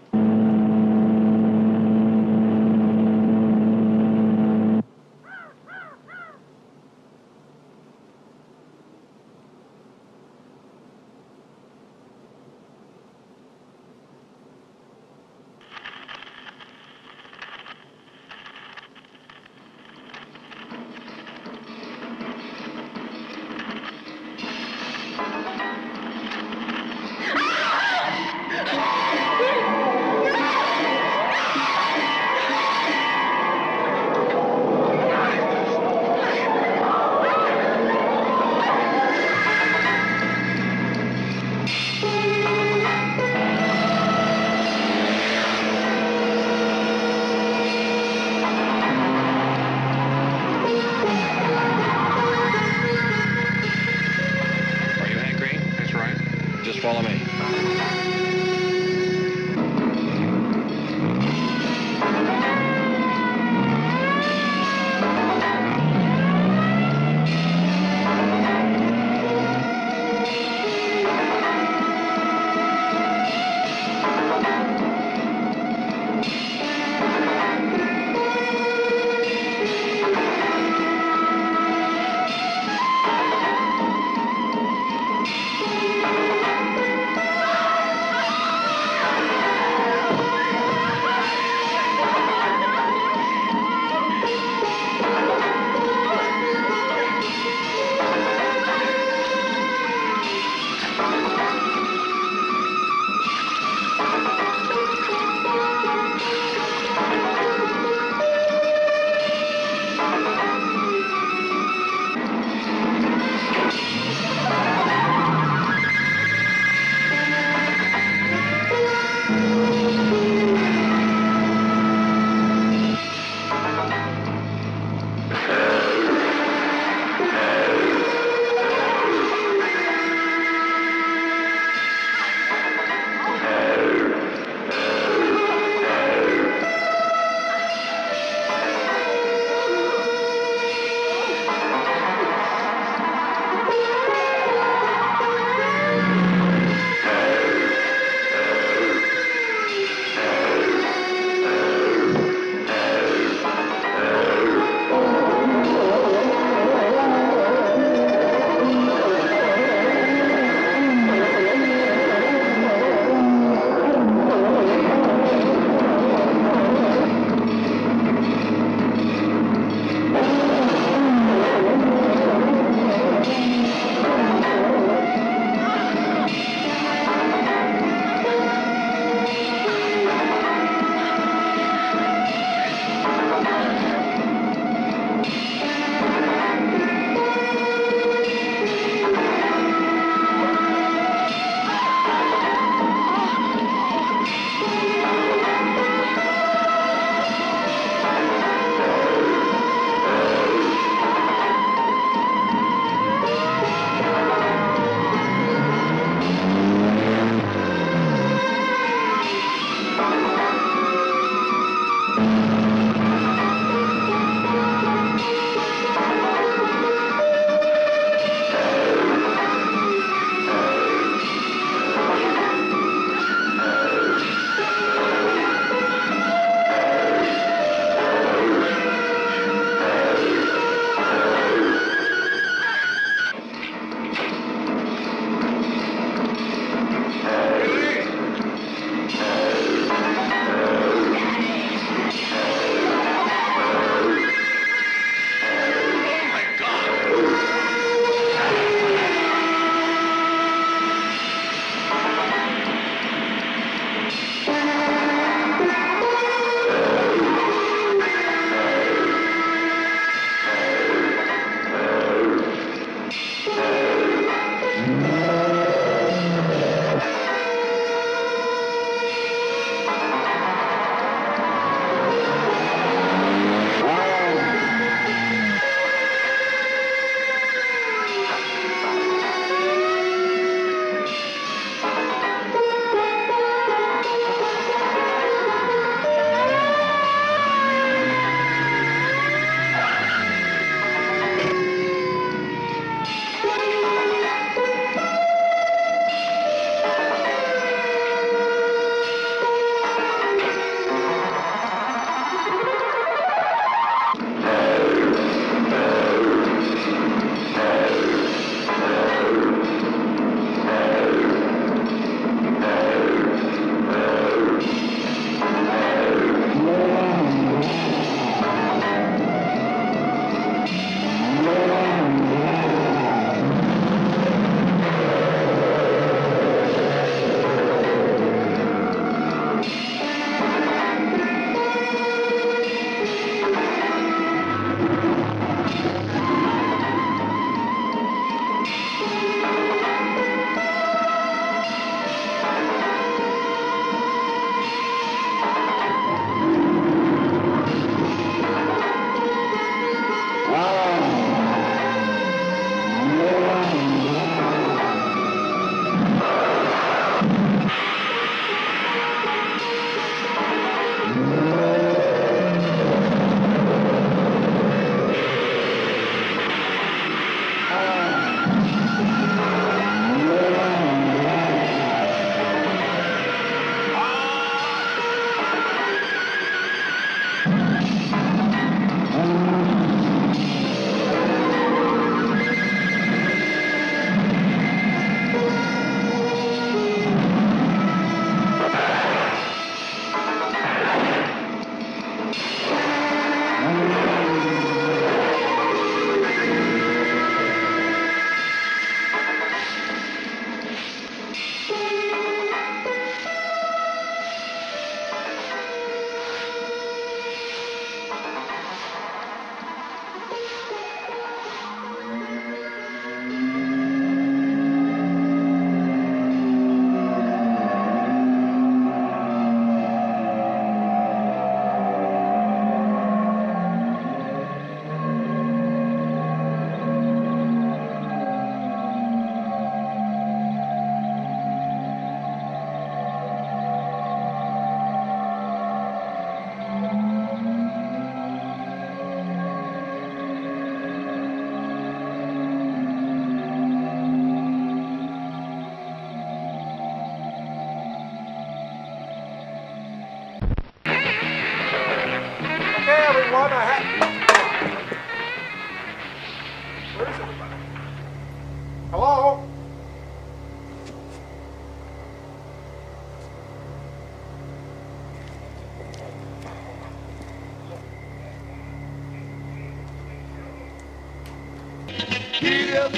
Giddy-up,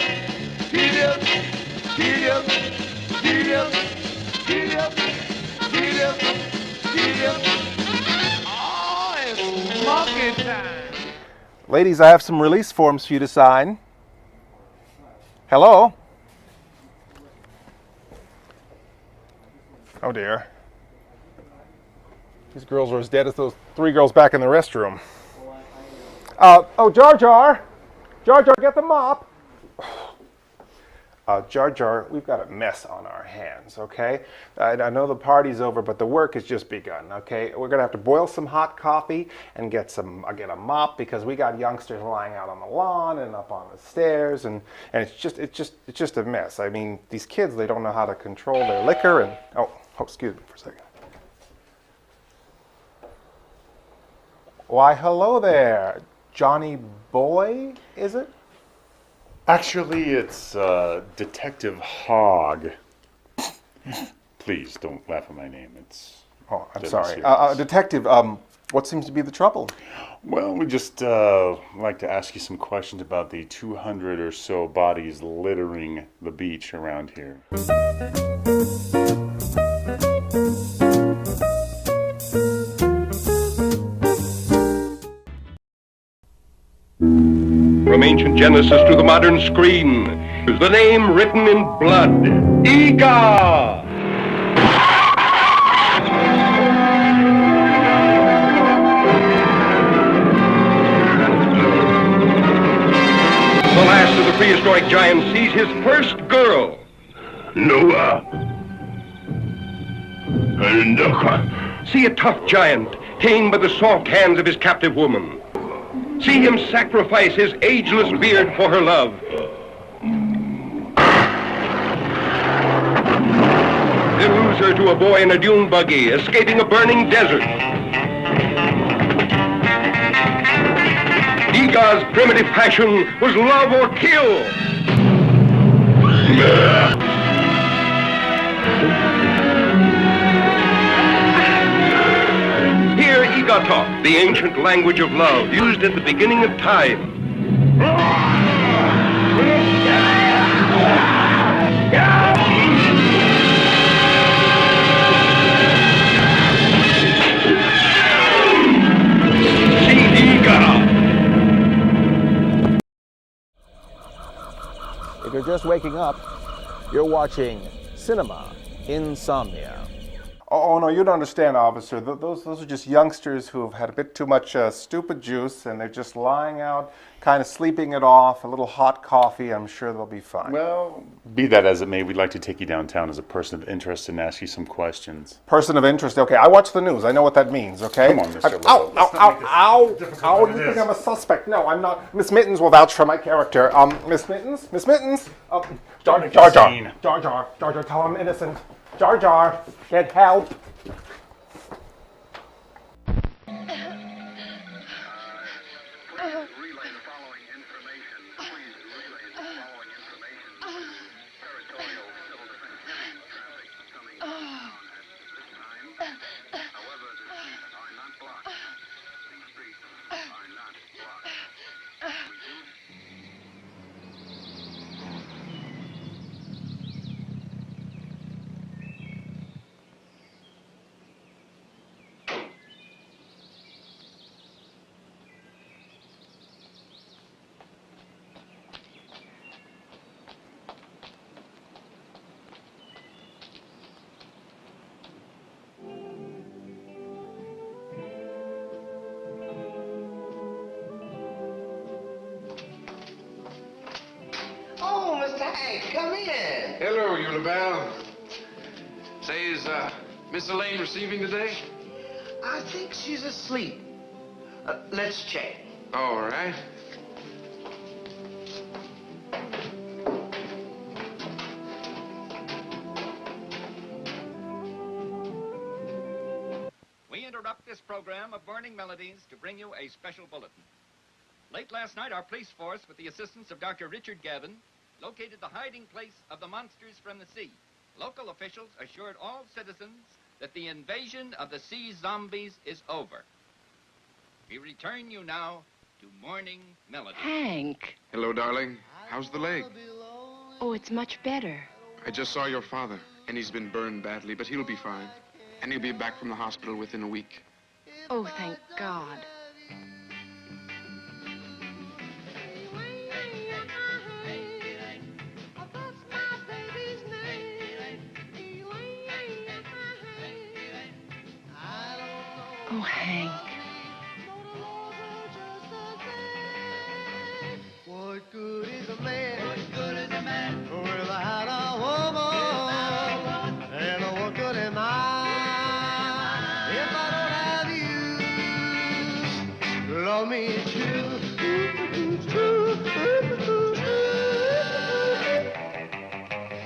giddy-up, giddy-up, giddy-up, giddy-up, giddy-up, giddy-up. Oh, it's monkey time. Ladies, I have some release forms for you to sign. Hello? Oh dear. These girls are as dead as those 3 girls back in the restroom. Oh, Jar Jar! Jar Jar, get the mop! Jar Jar, we've got a mess on our hands, okay? I know the party's over, but the work has just begun, okay? We're gonna have to boil some hot coffee and get a mop because we got youngsters lying out on the lawn and up on the stairs, and it's just a mess. I mean, these kids, they don't know how to control their liquor, and oh, excuse me for a second. Why, hello there, Johnny Boy, is it? Actually, it's Detective Hogg. Please don't laugh at my name. It's I'm sorry. Detective, what seems to be the trouble? Well, we just like to ask you some questions about the 200 or so bodies littering the beach around here. From ancient Genesis to the modern screen, the name written in blood, Iga! The last of the prehistoric giants sees his first girl. Noah. See a tough giant tamed by the soft hands of his captive woman. See him sacrifice his ageless beard for her love. Then lose her to a boy in a dune buggy, escaping a burning desert. Iga's primitive passion was love or kill. Hear Iga talk, the ancient language of love, used at the beginning of time. If you're just waking up, you're watching Cinema Insomnia. Oh, no, you don't understand, officer. Those are just youngsters who have had a bit too much stupid juice, and they're just lying out, kind of sleeping it off, a little hot coffee. I'm sure they'll be fine. Well, be that as it may, we'd like to take you downtown as a person of interest and ask you some questions. Person of interest? Okay, I watch the news. I know what that means, okay? Come on, Mr. Ow, Lobo. ow, you think I'm a suspect? No, I'm not. Miss Mittens will vouch for my character. Miss Mittens? Jar Jar, tell I'm innocent. Jar Jar, get help. Oh, Mr. Hank, come in. Hello, Eulabelle. Say, is Miss Elaine receiving today? I think she's asleep. Let's check. All right. We interrupt this program of Morning Melodies to bring you a special bulletin. Late last night, our police force, with the assistance of Dr. Richard Gavin, located the hiding place of the monsters from the sea. Local officials assured all citizens that the invasion of the sea zombies is over. We return you now to Morning Melodies. Hank. Hello, darling. How's the leg? Oh, it's much better. I just saw your father, and he's been burned badly, but he'll be fine. And he'll be back from the hospital within a week. Oh, thank God. Oh, Hank. What good is a man? What good is a man? Without a woman. And what good am I if I don't have you? Love me true.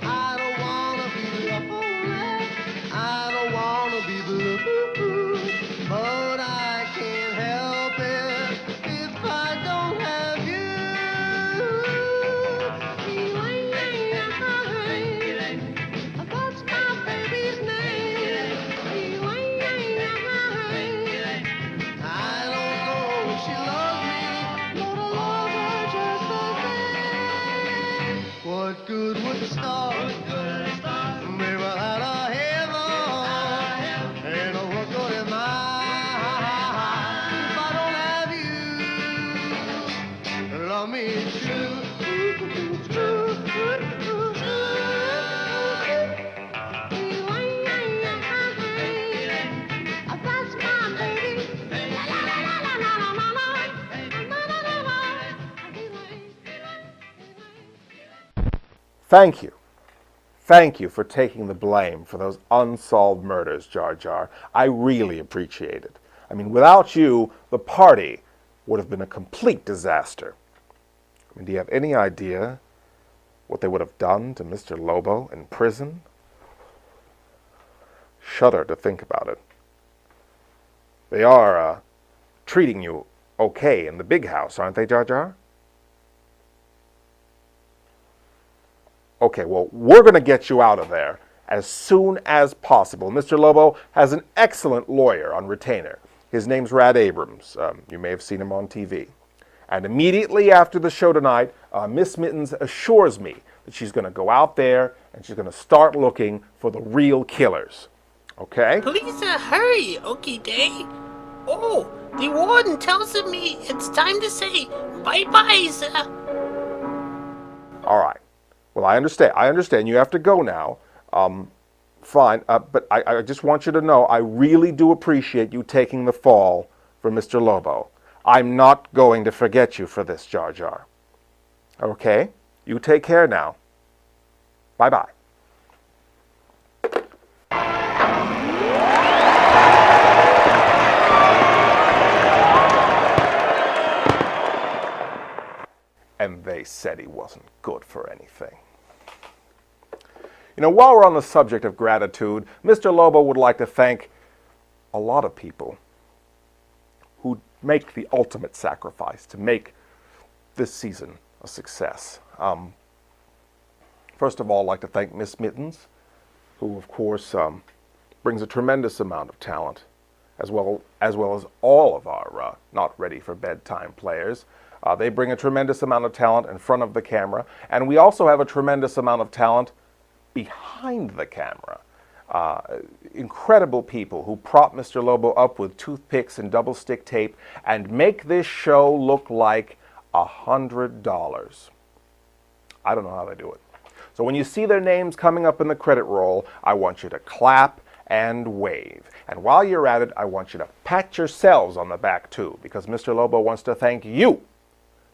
I don't wanna be lonely. I don't wanna be blue. But I can't help it if I don't have you. That's my baby's name. I don't know if she loves me, but I love her just the same. What good would the stars be without a heaven? And what good am I if I don't have you? Love me true. That's my baby. Thank you. Thank you for taking the blame for those unsolved murders, Jar Jar. I really appreciate it. I mean, without you, the party would have been a complete disaster. I mean, do you have any idea what they would have done to Mr. Lobo in prison? Shudder to think about it. They are treating you okay in the big house, aren't they, Jar Jar? Okay, well, we're going to get you out of there as soon as possible. Mr. Lobo has an excellent lawyer on retainer. His name's Rad Abrams. You may have seen him on TV. And immediately after the show tonight, Miss Mittens assures me that she's going to go out there and she's going to start looking for the real killers. Okay? Please hurry, Okie day. Oh, the warden tells me it's time to say bye-bye, sir. All right. Well, I understand. I understand. You have to go now. Fine. But I just want you to know I really do appreciate you taking the fall for Mr. Lobo. I'm not going to forget you for this, Jar Jar. Okay? You take care now. Bye-bye. And they said he wasn't good for anything. You know, while we're on the subject of gratitude, Mr. Lobo would like to thank a lot of people who make the ultimate sacrifice to make this season a success. First of all, I'd like to thank Miss Mittens, who, of course, brings a tremendous amount of talent, as well as all of our not ready for bedtime players. They bring a tremendous amount of talent in front of the camera, and we also have a tremendous amount of talent behind the camera. Incredible people who prop Mr. Lobo up with toothpicks and double stick tape and make this show look like $100. I don't know how they do it. So when you see their names coming up in the credit roll, I want you to clap and wave. And while you're at it, I want you to pat yourselves on the back too, because Mr. Lobo wants to thank you,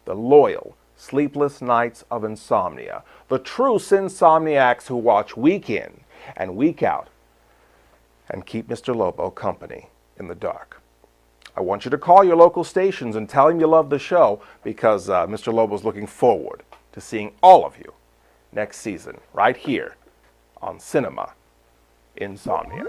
the loyal, sleepless nights of insomnia, the true Sinsomniacs who watch week in and week out and keep Mr. Lobo company in the dark. I want you to call your local stations and tell him you love the show, because Mr. Lobo's looking forward to seeing all of you next season, right here on Cinema Insomnia.